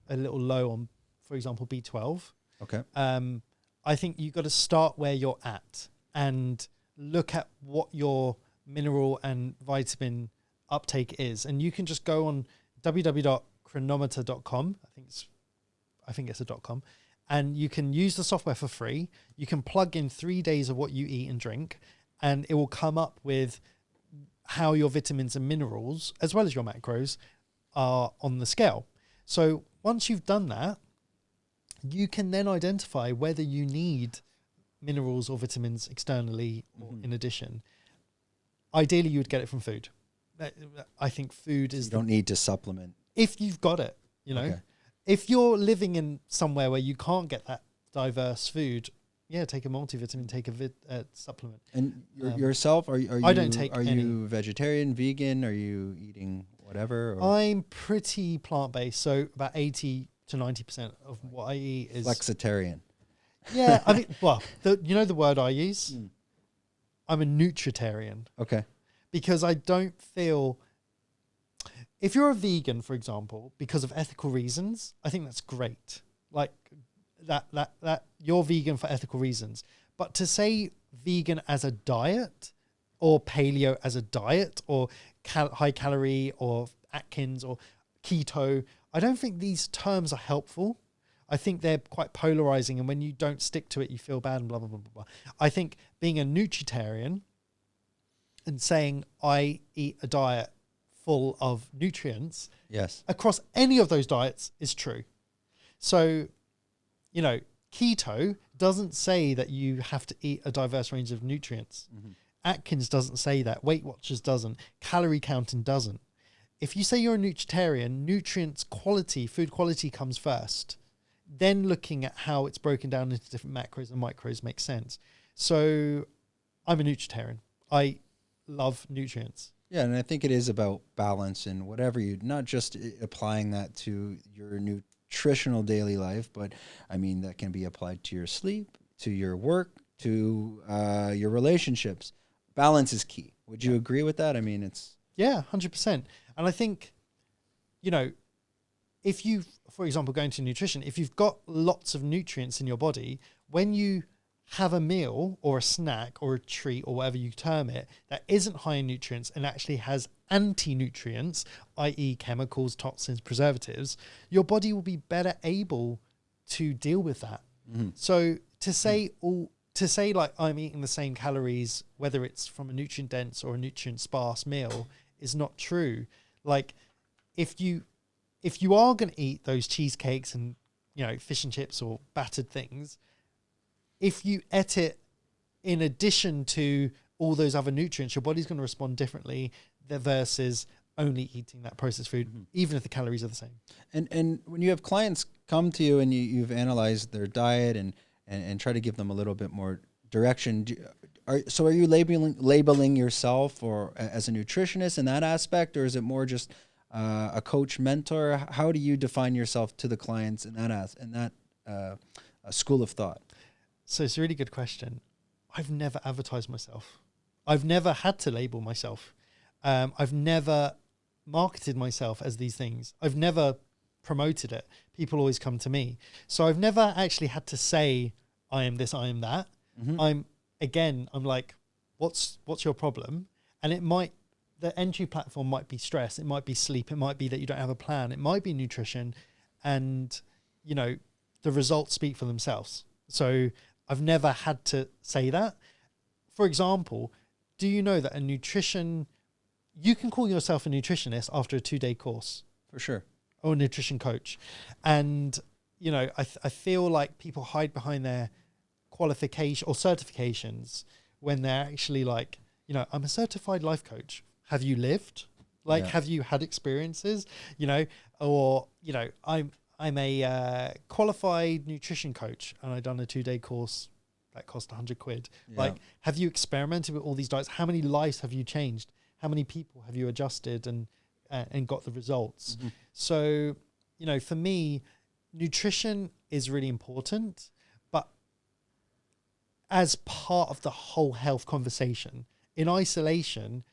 a little low on, for example, B12. Okay. I think you've got to start where you're at and look at what your mineral and vitamin uptake is. And you can just go on www.chronometer.com. I think it's a .com. And you can use the software for free. You can plug in 3 days of what you eat and drink, and it will come up with how your vitamins and minerals, as well as your macros, are on the scale. So once you've done that, you can then identify whether you need minerals or vitamins externally or in addition. Ideally, you would get it from food. I think food is... You don't need to supplement. If you've got it, Okay. If you're living in somewhere where you can't get that diverse food, take a multivitamin, take a supplement. And yourself, are you? I don't take any. You vegetarian, vegan? Are you eating whatever? Or? I'm pretty plant-based, so about 80 to 90% of what I eat is... Flexitarian. Yeah, I mean, well, the word I use? I'm a nutritarian. Okay. Because I don't feel... If you're a vegan, for example, because of ethical reasons, I think that's great. Like that you're vegan for ethical reasons. But to say vegan as a diet or paleo as a diet or high calorie or Atkins or keto, I don't think these terms are helpful. I think they're quite polarizing. And when you don't stick to it, you feel bad and blah, blah, blah, blah, blah. I think being a nutritarian and saying I eat a diet full of nutrients across any of those diets is true. So, keto doesn't say that you have to eat a diverse range of nutrients. Atkins doesn't say that. Weight Watchers doesn't. Calorie counting doesn't. If you say you're a nutritarian, nutrients quality, food quality comes first. Then looking at how it's broken down into different macros and micros makes sense. So I'm a nutritarian. I love nutrients. Yeah, and I think it is about balance and whatever not just applying that to your nutritional daily life, but I mean, that can be applied to your sleep, to your work, to your relationships. Balance is key. Would you agree with that? I mean, it's... Yeah, 100%. And I think, if you, for example, going to nutrition, if you've got lots of nutrients in your body, when you have a meal or a snack or a treat or whatever you term it that isn't high in nutrients and actually has anti-nutrients, i.e. chemicals, toxins, preservatives, your body will be better able to deal with that. So to say like I'm eating the same calories, whether it's from a nutrient dense or a nutrient sparse meal, is not true. Like if you are going to eat those cheesecakes and fish and chips or battered things, if you eat it in addition to all those other nutrients, your body's going to respond differently versus only eating that processed food, even if the calories are the same. And when you have clients come to you and you've analyzed their diet and try to give them a little bit more direction, are you labeling yourself or as a nutritionist in that aspect, or is it more just a coach, mentor? How do you define yourself to the clients in that school of thought? So it's a really good question. I've never advertised myself. I've never had to label myself. I've never marketed myself as these things. I've never promoted it. People always come to me. So I've never actually had to say, I am this, I am that. I'm like, what's your problem? And the entry platform might be stress. It might be sleep. It might be that you don't have a plan. It might be nutrition. And, you know, the results speak for themselves. So I've never had to say that. For example, do you know that you can call yourself a nutritionist after a 2-day course? For sure. Or a nutrition coach. And, you know, I feel like people hide behind their qualification or certifications when they're actually like, you know, I'm a certified life coach. Have you lived? Like, have you had experiences? You know, or, you know, I'm a qualified nutrition coach and I've done a 2-day course that cost 100 quid. Yeah. Like, have you experimented with all these diets? How many lives have you changed? How many people have you adjusted and got the results? So, you know, for me, nutrition is really important, but as part of the whole health conversation, in isolation,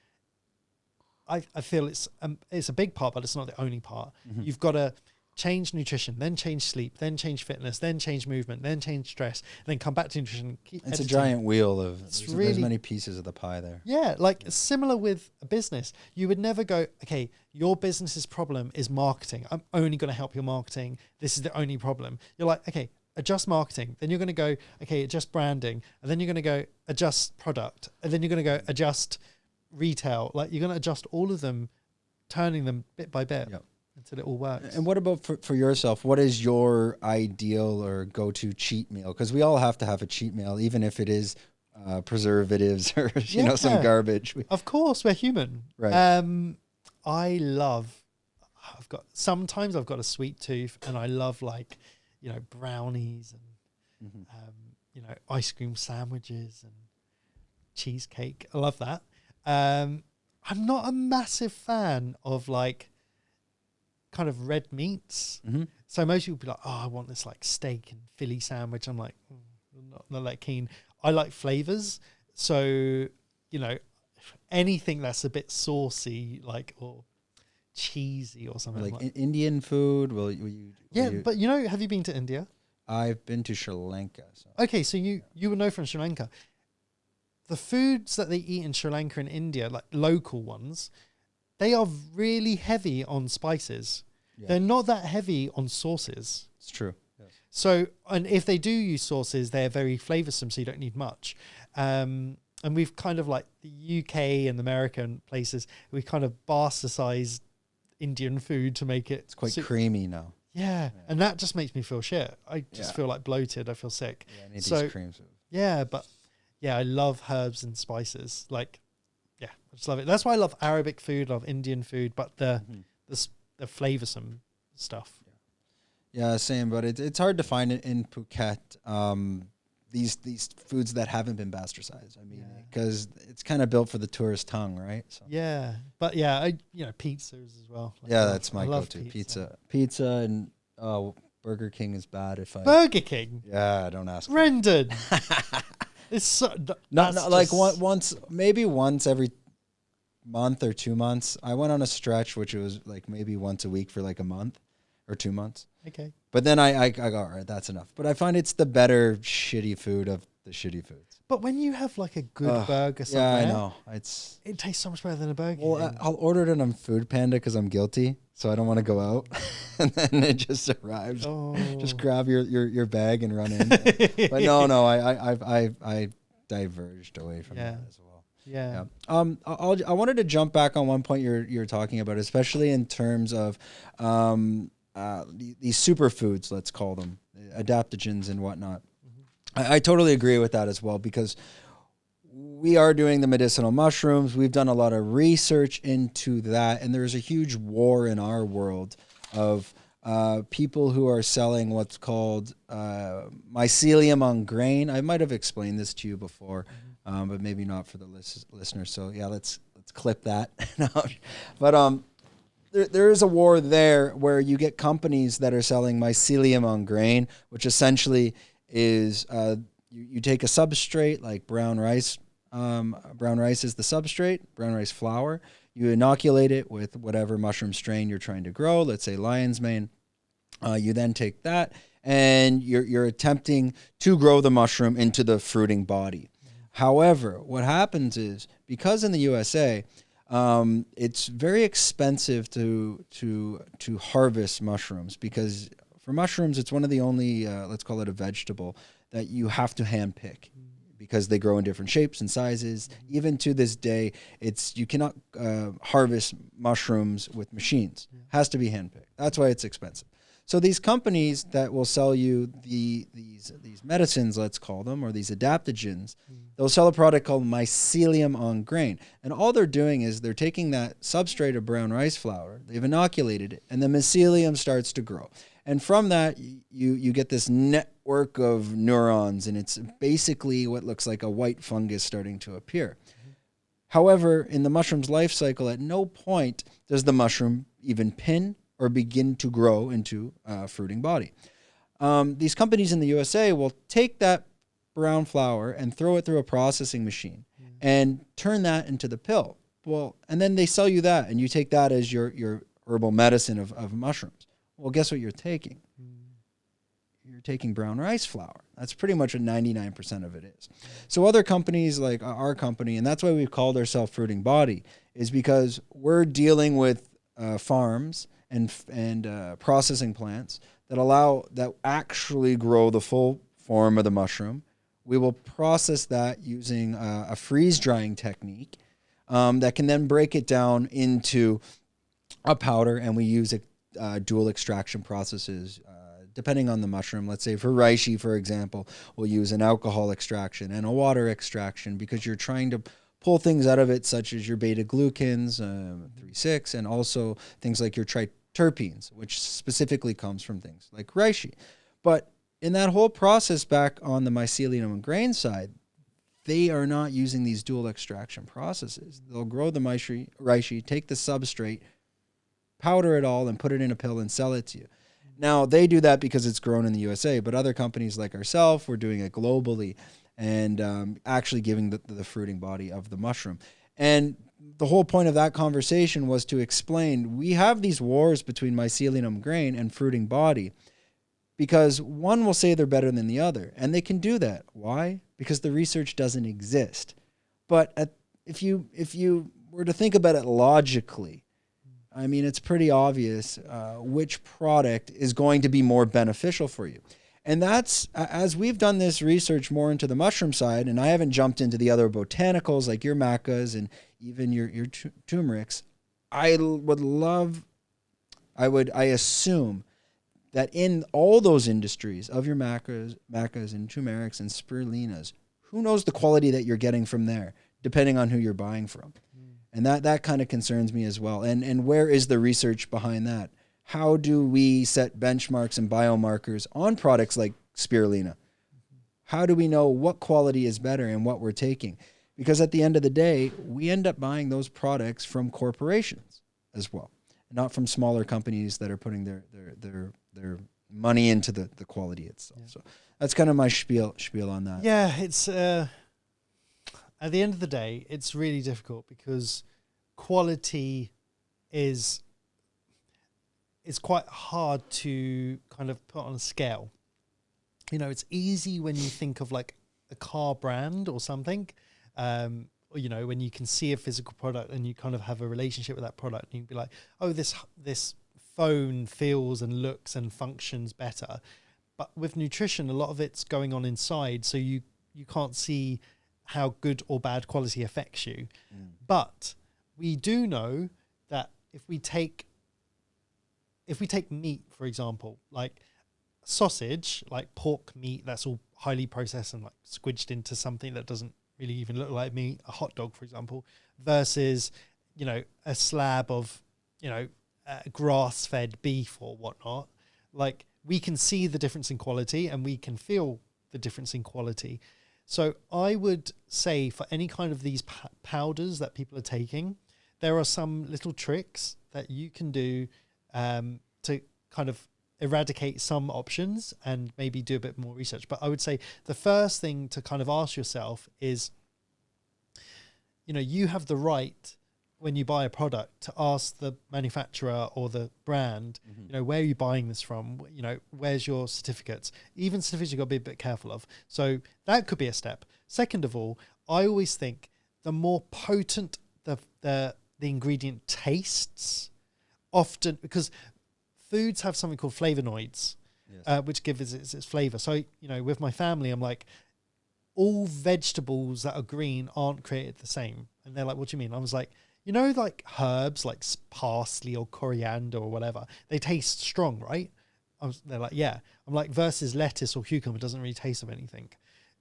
I feel it's a big part, but it's not the only part. You've got to change nutrition, then change sleep, then change fitness, then change movement, then change stress, then come back to nutrition. It's a giant wheel of there's many pieces of the pie there. Yeah, like similar with a business. You would never go, okay, your business's problem is marketing. I'm only going to help your marketing. This is the only problem. You're like, okay, adjust marketing. Then you're going to go, okay, adjust branding. And then you're going to go adjust product. And then you're going to go adjust retail. Like, you're going to adjust all of them, turning them bit by bit. Yep. Until it all works. And what about for yourself? What is your ideal or go-to cheat meal? Because we all have to have a cheat meal, even if it is preservatives or you know, some garbage. Of course, we're human. Right. Sometimes I've got a sweet tooth, and I love, like, you know, brownies and you know, ice cream sandwiches and cheesecake. I love that. I'm not a massive fan of, like, kind of red meats. So most people be like, oh, I want this like steak and Philly sandwich. I'm like, not that keen. I like flavors. So, you know, anything that's a bit saucy, like, or cheesy or something like Indian food. But you know, have you been to India? I've been to Sri Lanka. So. Okay. So you would know from Sri Lanka, the foods that they eat in Sri Lanka and India, like local ones, they are really heavy on spices. Yeah. They're not that heavy on sauces. It's true. Yes. So, and if they do use sauces, they're very flavoursome, so you don't need much. And we've kind of, like the UK and American places, we kind of bastardized Indian food to make it... It's quite creamy now. Yeah, and that just makes me feel shit. I just feel like bloated. I feel sick. Yeah, I need these creams. Yeah, but yeah, I love herbs and spices. Like, yeah, I just love it. That's why I love Arabic food, love Indian food, but the flavoursome stuff. Yeah, same. But it's hard to find it in Phuket. These foods that haven't been bastardized. I mean, because it's kind of built for the tourist tongue, right? So. Yeah, but yeah, pizzas as well. Like, that's my go-to. Pizza, and Burger King is bad. Burger King. Yeah, don't ask. Rendered. It's so, not like once every month or 2 months. I went on a stretch which was like maybe once a week for like a month or 2 months. Okay. But then I go, all right, that's enough. But I find it's the better shitty food of the shitty foods. But when you have like a good burger somewhere, I know. It tastes so much better than a burger. Well, I'll order it on Food Panda because I'm guilty, so I don't want to go out. And then it just arrives. Oh. Just grab your bag and run in. But no, I diverged away from that as well. Yeah. I wanted to jump back on one point you're talking about, especially in terms of these superfoods, let's call them, adaptogens and whatnot. I totally agree with that as well, because we are doing the medicinal mushrooms. We've done a lot of research into that, and there's a huge war in our world of people who are selling what's called mycelium on grain. I might have explained this to you before, but maybe not for the listeners. So yeah, let's clip that. But there is a war there where you get companies that are selling mycelium on grain, which essentially is you take a substrate like brown rice. Brown rice is the substrate, brown rice flour. You inoculate it with whatever mushroom strain you're trying to grow, let's say lion's mane. You then take that and you're attempting to grow the mushroom into the fruiting body. However, what happens is, because in the USA, it's very expensive to harvest mushrooms, because for mushrooms, it's one of the only, let's call it a vegetable, that you have to hand pick, because they grow in different shapes and sizes. Even to this day, you cannot harvest mushrooms with machines. Has to be hand picked. That's why it's expensive. So these companies that will sell you these medicines, let's call them, or these adaptogens, they'll sell a product called Mycelium on grain. And all they're doing is they're taking that substrate of brown rice flour, they've inoculated it, and the mycelium starts to grow. And from that, you get this network of neurons, and it's basically what looks like a white fungus starting to appear. However, in the mushroom's life cycle, at no point does the mushroom even pin or begin to grow into a fruiting body. These companies in the USA will take that brown flour and throw it through a processing machine and turn that into the pill. Well, and then they sell you that, and you take that as your herbal medicine of mushrooms. Well, guess what you're taking? You're taking brown rice flour. That's pretty much what 99% of it is. So other companies like our company, and that's why we've called ourselves Fruiting Body, is because we're dealing with farms and processing plants that actually grow the full form of the mushroom. We will process that using a freeze drying technique that can then break it down into a powder, and we use dual extraction processes depending on the mushroom. Let's say for reishi, for example, we'll use an alcohol extraction and a water extraction, because you're trying to pull things out of it, such as your beta-glucans, 3,6, and also things like your triterpenes, which specifically comes from things like reishi. But in that whole process back on the mycelium and grain side, they are not using these dual extraction processes. They'll grow the reishi, take the substrate, powder it all, and put it in a pill and sell it to you. Now, they do that because it's grown in the USA, but other companies like ourselves, we're doing it globally and actually giving the fruiting body of the mushroom. And the whole point of that conversation was to explain, we have these wars between mycelium grain and fruiting body, because one will say they're better than the other, and they can do that. Why? Because the research doesn't exist. But if you were to think about it logically, I mean, it's pretty obvious which product is going to be more beneficial for you. And that's, as we've done this research more into the mushroom side, and I haven't jumped into the other botanicals like your macas and even your turmerics, I assume that in all those industries of your macas and turmerics and spirulinas, who knows the quality that you're getting from there, depending on who you're buying from. And that kind of concerns me as well. And where is the research behind that? How do we set benchmarks and biomarkers on products like spirulina? How do we know what quality is better and what we're taking? Because at the end of the day, we end up buying those products from corporations as well, not from smaller companies that are putting their money into the quality itself. Yeah. So that's kind of my spiel on that. Yeah, it's at the end of the day, it's really difficult, because quality is quite hard to kind of put on a scale. You know, it's easy when you think of like a car brand or something, or, you know, when you can see a physical product and you kind of have a relationship with that product, and you'd be like, oh, this phone feels and looks and functions better. But with nutrition, a lot of it's going on inside, so you can't see how good or bad quality affects you. But we do know that if we take meat, for example, like sausage, like pork meat, that's all highly processed and like squidged into something that doesn't really even look like meat, a hot dog, for example, versus, you know, a slab of, you know, grass-fed beef or whatnot. Like, we can see the difference in quality and we can feel the difference in quality. So I would say for any kind of these powders that people are taking, there are some little tricks that you can do to kind of eradicate some options and maybe do a bit more research. But I would say the first thing to kind of ask yourself is, you have the right when you buy a product to ask the manufacturer or the brand, where are you buying this from? Where's your certificates? Even certificates you've got to be a bit careful of. So that could be a step. Second of all, I always think the more potent the ingredient tastes, often, because foods have something called flavonoids, which give its flavor. So, with my family, I'm like, all vegetables that are green aren't created the same. And they're like, what do you mean? I was like, like herbs like parsley or coriander or whatever, they taste strong, right? They're like, yeah. I'm like, versus lettuce or cucumber doesn't really taste of anything.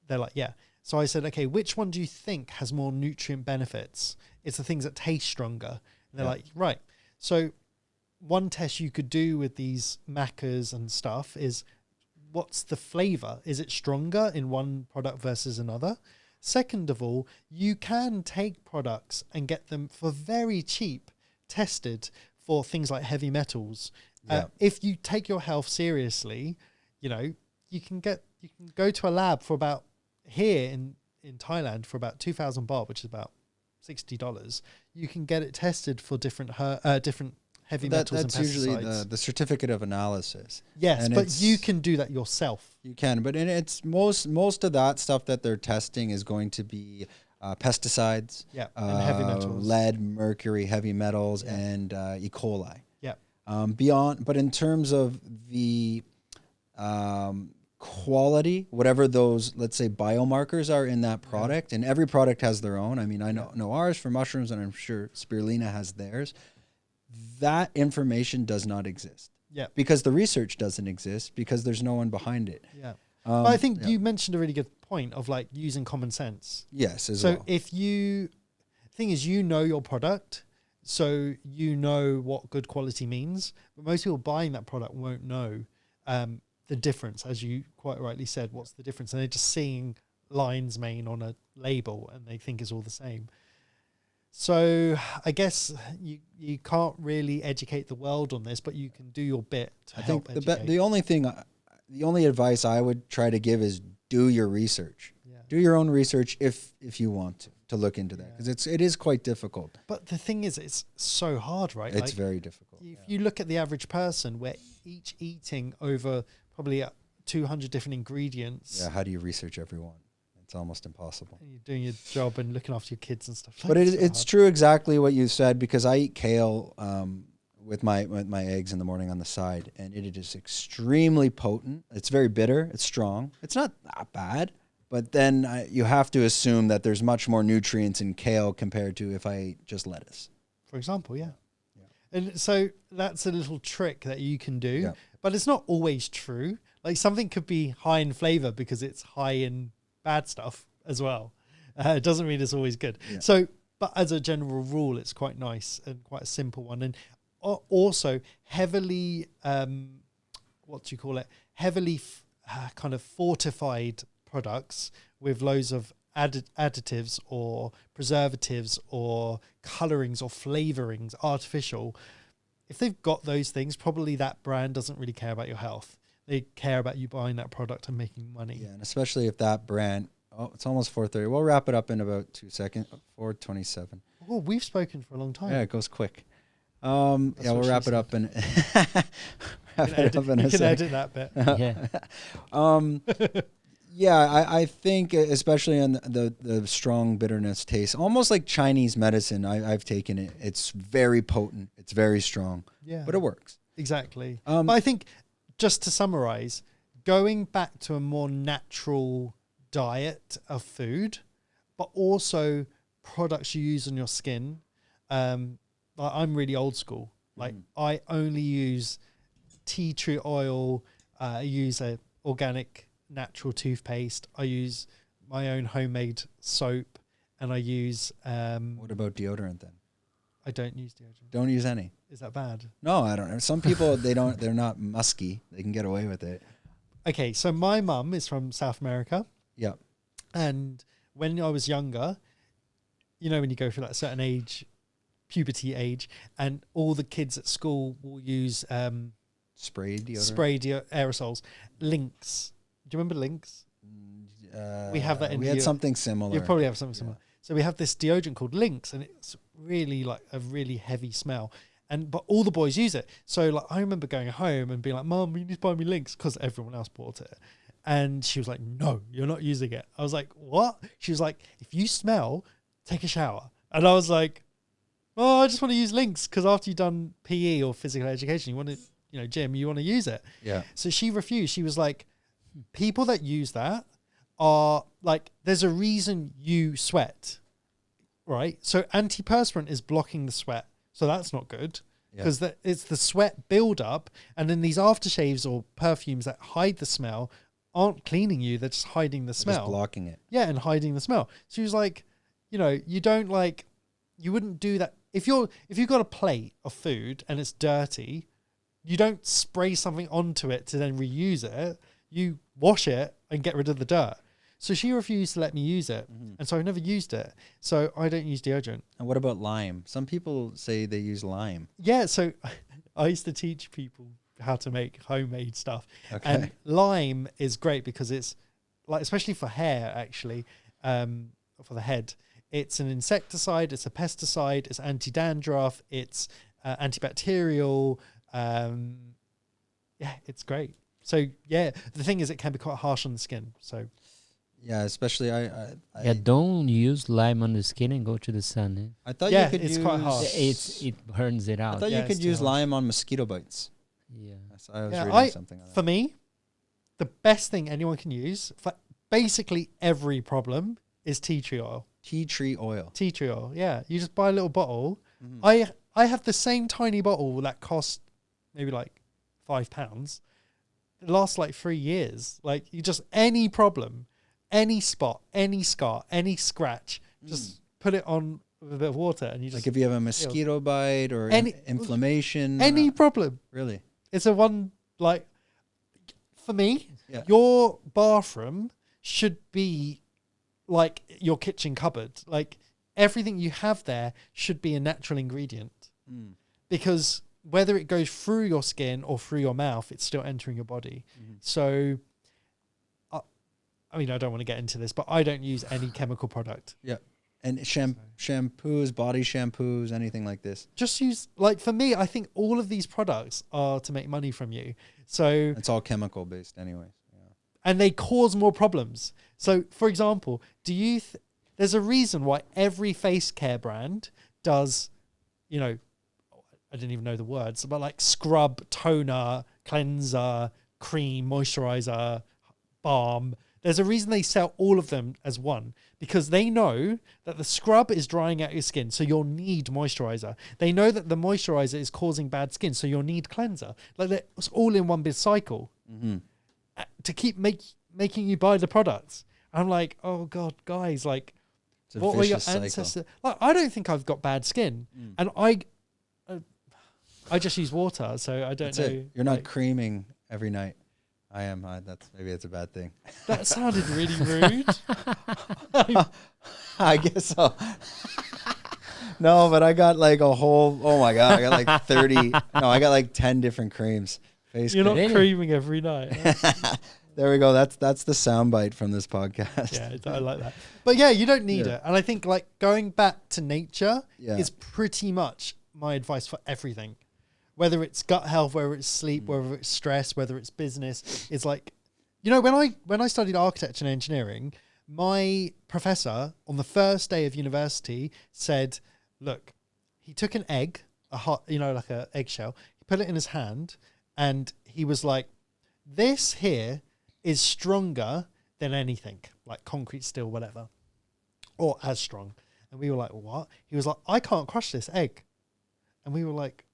They're like, yeah. So I said, okay, which one do you think has more nutrient benefits? It's the things that taste stronger. And they're like, right. So one test you could do with these macas and stuff is, what's the flavor? Is it stronger in one product versus another? Second of all, you can take products and get them for very cheap tested for things like heavy metals. If you take your health seriously, you can go to a lab for about, here in Thailand, for about 2,000 baht, which is about $60. You can get it tested for different heavy metals and pesticides. That's usually the certificate of analysis. Yes, and but you can do that yourself. You can, but it's most of that stuff that they're testing is going to be pesticides, and heavy metals, lead, mercury, heavy metals, and E. coli. Yeah. But in terms of the quality, whatever those, let's say, biomarkers are in that product, and every product has their own. I mean, I know ours for mushrooms, and I'm sure Spirulina has theirs. That information does not exist. Yeah. Because the research doesn't exist, because there's no one behind it. Yeah. But I think you mentioned a really good point of like using common sense. Yes, well. So if thing is, your product, so you know what good quality means, but most people buying that product won't know the difference, as you quite rightly said. What's the difference? And they're just seeing lion's mane on a label and they think it's all the same. So I guess you can't really educate the world on this, but you can do your bit to help educate. The only advice I would try to give is do your research. Yeah. Do your own research if you want to look into that, because it is quite difficult. But the thing is, it's so hard, right? It's very difficult. If you look at the average person, we're each eating over probably 200 different ingredients. Yeah, how do you research everyone? It's almost impossible. And you're doing your job and looking after your kids and stuff. But it's true exactly what you said, because I eat kale with my eggs in the morning on the side, and it is extremely potent. It's very bitter. It's strong. It's not that bad, but then you have to assume that there's much more nutrients in kale compared to if I ate just lettuce. For example, yeah. And so that's a little trick that you can do, but it's not always true. Like something could be high in flavor because it's high in bad stuff as well. It doesn't mean it's always good. Yeah. So, but as a general rule, it's quite nice and quite a simple one. And also heavily, heavily kind of fortified products with loads of additives or preservatives or colorings or flavorings, artificial. If they've got those things, probably that brand doesn't really care about your health. They care about you buying that product and making money. Yeah, and especially if that brand, it's almost 4:30. We'll wrap it up in about 2 seconds, 4:27. Oh, we've spoken for a long time. Yeah, it goes quick. We'll wrap it up in you can edit that bit. I think especially on the strong bitterness taste, almost like Chinese medicine. I've taken it. It's very potent. It's very strong. Yeah, but it works. Exactly. But I think, just to summarize, going back to a more natural diet of food, but also products you use on your skin. I'm really old school. Like I only use tea tree oil. I use a organic natural toothpaste. I use my own homemade soap, and I use. What about deodorant then? I don't use deodorant. Don't use any. Is that bad? No, I don't know. Some people they're not musky. They can get away with it. Okay, so my mum is from South America. Yeah. And when I was younger, when you go through that certain age, puberty age, and all the kids at school will use Spray deodorant. Aerosols. Lynx. Do you remember Lynx? We have that in. We had something similar. You probably have something similar. So we have this deodorant called Lynx, and it's really like a really heavy smell. But all the boys use it. So like I remember going home and being like, "Mum, you need to buy me Lynx," because everyone else bought it. And she was like, "No, you're not using it." I was like, "What?" She was like, "If you smell, take a shower." And I was like, "Oh, I just want to use Lynx because after you've done PE or physical education, you want to, gym, you want to use it." Yeah. So she refused. She was like, "People that use that are like, there's a reason you sweat, right? So antiperspirant is blocking the sweat. So that's not good because it's the sweat buildup. And then these aftershaves or perfumes that hide the smell aren't cleaning you. They're just hiding the smell. Just blocking it. Yeah, and hiding the smell." She was like, you don't like, you wouldn't do that. If you've got a plate of food and it's dirty, you don't spray something onto it to then reuse it. You wash it and get rid of the dirt. So she refused to let me use it. Mm-hmm. And so I've never used it. So I don't use deodorant. And what about lime? Some people say they use lime. Yeah. So I used to teach people how to make homemade stuff. Okay. And lime is great because it's like, especially for hair, actually, for the head, it's an insecticide, it's a pesticide, it's anti-dandruff, it's antibacterial. Yeah, it's great. So yeah, the thing is it can be quite harsh on the skin. So yeah, especially I don't use lime on the skin and go to the sun. Eh? I thought you could it's use quite harsh. It burns it out. I thought you could use lime on mosquito bites. Yeah. I was reading something like that. For me, the best thing anyone can use for basically every problem is tea tree oil. Tea tree oil. Tea tree oil. Yeah, you just buy a little bottle. Mm-hmm. I have the same tiny bottle that costs maybe like £5. It lasts like 3 years. Like you just, any problem, any spot, any scar, any scratch, just put it on with a bit of water and you just, like if you have a mosquito bite or inflammation, any problem. Really, it's a one, like for me, your bathroom should be like your kitchen cupboard. Like everything you have there should be a natural ingredient, because whether it goes through your skin or through your mouth, it's still entering your body. So I mean, I don't want to get into this, but I don't use any chemical product. Yeah. And shampoos, body shampoos, anything like this. Just use, like for me, I think all of these products are to make money from you. So it's all chemical based anyway. Yeah. And they cause more problems. So for example, there's a reason why every face care brand does, I didn't even know the words, but like scrub, toner, cleanser, cream, moisturizer, balm. There's a reason they sell all of them as one, because they know that the scrub is drying out your skin, so you'll need moisturizer. They know that the moisturizer is causing bad skin, so you'll need cleanser. Like it's all in one big cycle to keep making you buy the products. I'm like, oh God, guys, like, what were your ancestors? Like, I don't think I've got bad skin, and I just use water, so I don't know. You're not creaming every night. I am. Maybe it's a bad thing. That sounded really rude. I guess so. No, but I got like a whole. Oh my God, I got like 30. No, I got like 10 different creams. You're not creaming every night. There we go. That's the soundbite from this podcast. Yeah, I like that. But yeah, you don't need it. And I think like going back to nature is pretty much my advice for everything. Whether it's gut health, whether it's sleep, whether it's stress, whether it's business, it's like, when I studied architecture and engineering, my professor on the first day of university said, look, he took an egg, like a eggshell, he put it in his hand, and he was like, this here is stronger than anything, like concrete, steel, whatever, or as strong. And we were like, what? He was like, I can't crush this egg. And we were like,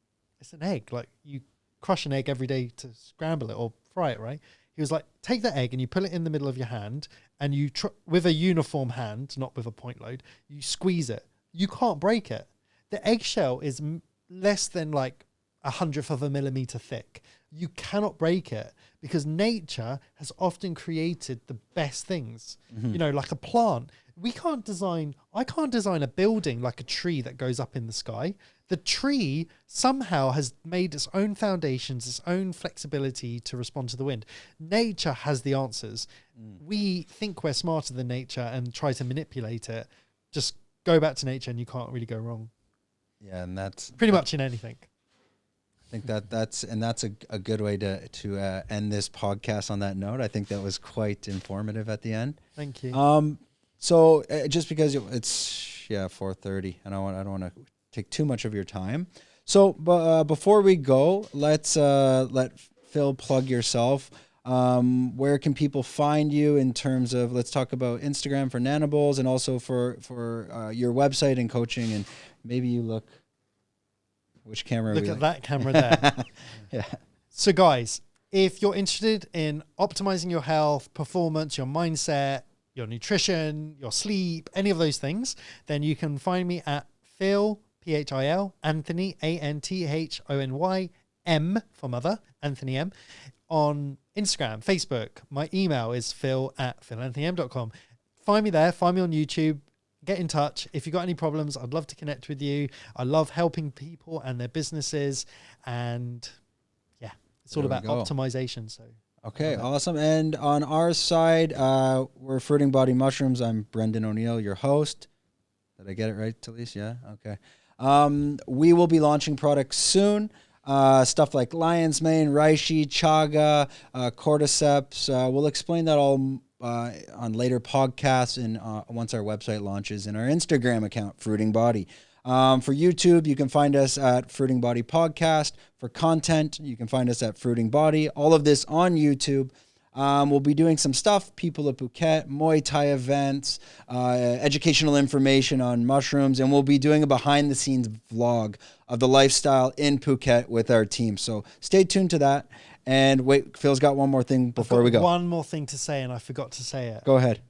it's an egg. Like you crush an egg every day to scramble it or fry it, right? He was like, take that egg and you put it in the middle of your hand and you with a uniform hand, not with a point load, you squeeze it. You can't break it. The eggshell is less than like 1/100 of a millimeter thick. You cannot break it, because nature has often created the best things. You know, like a plant. I can't design a building like a tree that goes up in the sky. The tree somehow has made its own foundations, its own flexibility to respond to the wind. Nature has the answers. We think we're smarter than nature and try to manipulate it. Just go back to nature and you can't really go wrong. Yeah, and that's pretty much in anything. I think that's a good way to end this podcast on that note. I think that was quite informative at the end. Thank you. So just because it's 4:30, and I don't want to take too much of your time. So before we go, let's let Phil plug yourself. Where can people find you in terms of, let's talk about Instagram for Nanabowls, and also for your website and coaching, and maybe you look, which camera? Look at that camera there. Yeah. So guys, if you're interested in optimizing your health, performance, your mindset, your nutrition, your sleep, any of those things, then you can find me at Phil, Phil, Anthony, Anthony M for mother, Anthony M, on Instagram, Facebook. My email is phil@philanthonym.com. Find me there, find me on YouTube, get in touch. If you've got any problems, I'd love to connect with you. I love helping people and their businesses, and yeah, it's all about optimization. So okay, awesome. And on our side, we're Fruiting Body Mushrooms. I'm Brendan O'Neill, your host. Did I get it right, Talise? Yeah? Okay. We will be launching products soon. Stuff like lion's mane, reishi, chaga, cordyceps. We'll explain that all on later podcasts and once our website launches, and our Instagram account, Fruiting Body. For YouTube, you can find us at Fruiting Body Podcast. For content, you can find us at Fruiting Body. All of this on YouTube. We'll be doing some stuff, people at Phuket, Muay Thai events, educational information on mushrooms, and we'll be doing a behind-the-scenes vlog of the lifestyle in Phuket with our team. So stay tuned to that. And wait, Phil's got one more thing before we go. One more thing to say, and I forgot to say it. Go ahead.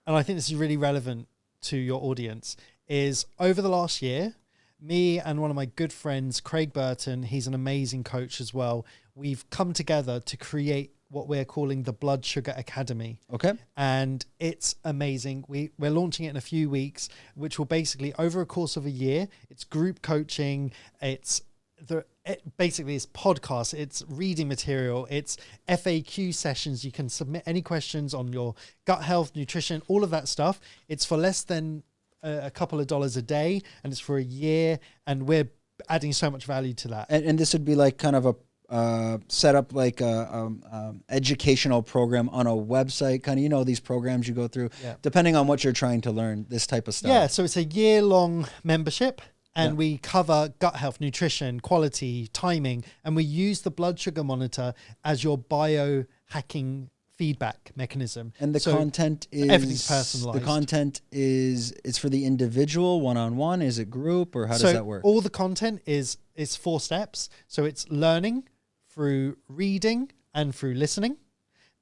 And I think this is really relevant to your audience, is over the last year, me and one of my good friends, Craig Burton, he's an amazing coach as well, we've come together to create what we're calling the Blood Sugar Academy. Okay. And it's amazing. We're launching it in a few weeks, which will basically, over a course of a year, it's group coaching, basically it's podcasts, it's reading material, it's FAQ sessions. You can submit any questions on your gut health, nutrition, all of that stuff. It's for less than a couple of dollars a day, and it's for a year, and we're adding so much value to that. And this would be like kind of a set up like a educational program on a website, kind of, these programs you go through, depending on what you're trying to learn, this type of stuff. Yeah, so it's a year-long membership, and we cover gut health, nutrition, quality, timing, and we use the blood sugar monitor as your biohacking feedback mechanism. And the content is everything's personalized. The content is for the individual, one-on-one. Is it group, or how does that work? All the content is 4 steps. So it's learning through reading and through listening.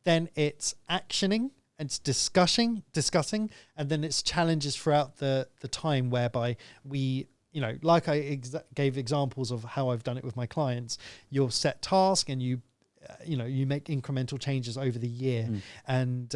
Then it's actioning and it's discussing, and then it's challenges throughout the time, whereby we, like I gave examples of how I've done it with my clients. You'll set task and you make incremental changes over the year. And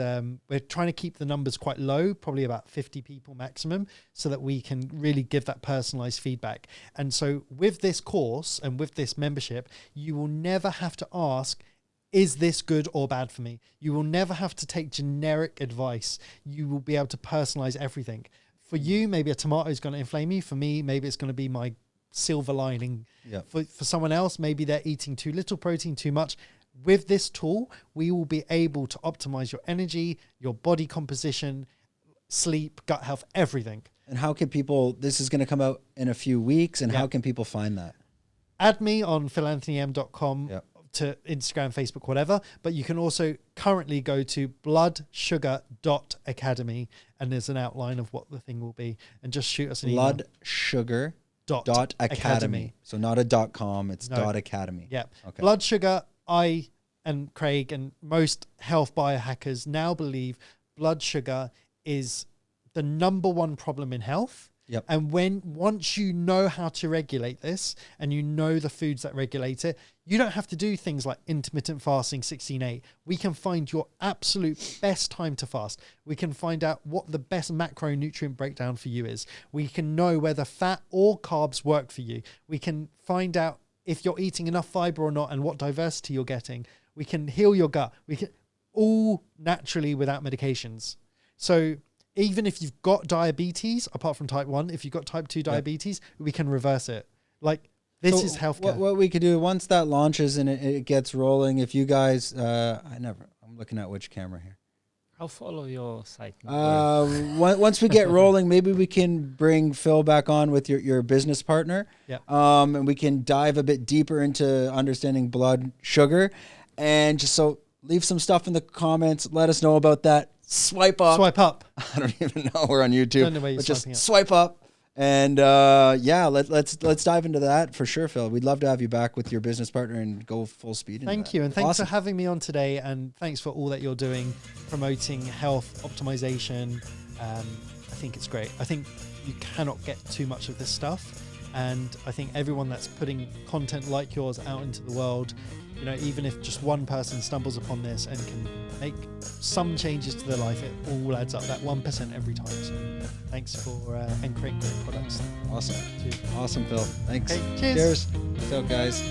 we're trying to keep the numbers quite low, probably about 50 people maximum, so that we can really give that personalized feedback. And so with this course and with this membership, you will never have to ask, is this good or bad for me? You will never have to take generic advice. You will be able to personalize everything. For you, maybe a tomato is going to inflame you. For me, maybe it's going to be my silver lining. For someone else, maybe they're eating too little protein, too much. With this tool, we will be able to optimize your energy, your body composition, sleep, gut health, everything. And how can people, this is going to come out in a few weeks, and how can people find that? Add me on philanthonym.com to Instagram, Facebook, whatever. But you can also currently go to bloodsugar.academy, and there's an outline of what the thing will be. And just shoot us an email. Bloodsugar.academy. So not a .com, it's .academy. Yeah. Okay. Blood sugar, I and Craig and most health biohackers now believe blood sugar is the number one problem in health. Yep. And once you know how to regulate this and you know the foods that regulate it, you don't have to do things like intermittent fasting 16/8. We can find your absolute best time to fast. We can find out what the best macronutrient breakdown for you is. We can know whether fat or carbs work for you. We can find out if you're eating enough fiber or not and what diversity you're getting. We can heal your gut. We can all naturally without medications. So even if you've got diabetes, apart from type 1, if you've got type 2 diabetes, we can reverse it. Like, this is healthcare. What we could do once that launches and it gets rolling, if you guys, I'm looking at which camera here. I'll follow your site. Once we get rolling, maybe we can bring Phil back on with your business partner. Yeah. And we can dive a bit deeper into understanding blood sugar, and just so leave some stuff in the comments. Let us know about that. Swipe up. Swipe up. I don't even know we're on YouTube. Don't know where you're but just swiping up. swipe up. And let's dive into that for sure, Phil. We'd love to have you back with your business partner and go full speed. Thank you. And thanks for having me on today. And thanks for all that you're doing, promoting health optimization. I think it's great. I think you cannot get too much of this stuff. And I think everyone that's putting content like yours out into the world, you know, even if just one person stumbles upon this and can make some changes to their life, it all adds up, that 1% every time. So thanks for and creating great products. Awesome. Too. Awesome, Phil. Thanks. Okay, cheers. Peace out, guys.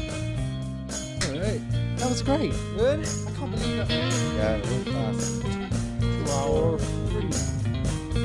All right. That was great. Good? I can't believe that. Yeah, real fast. 2 hour.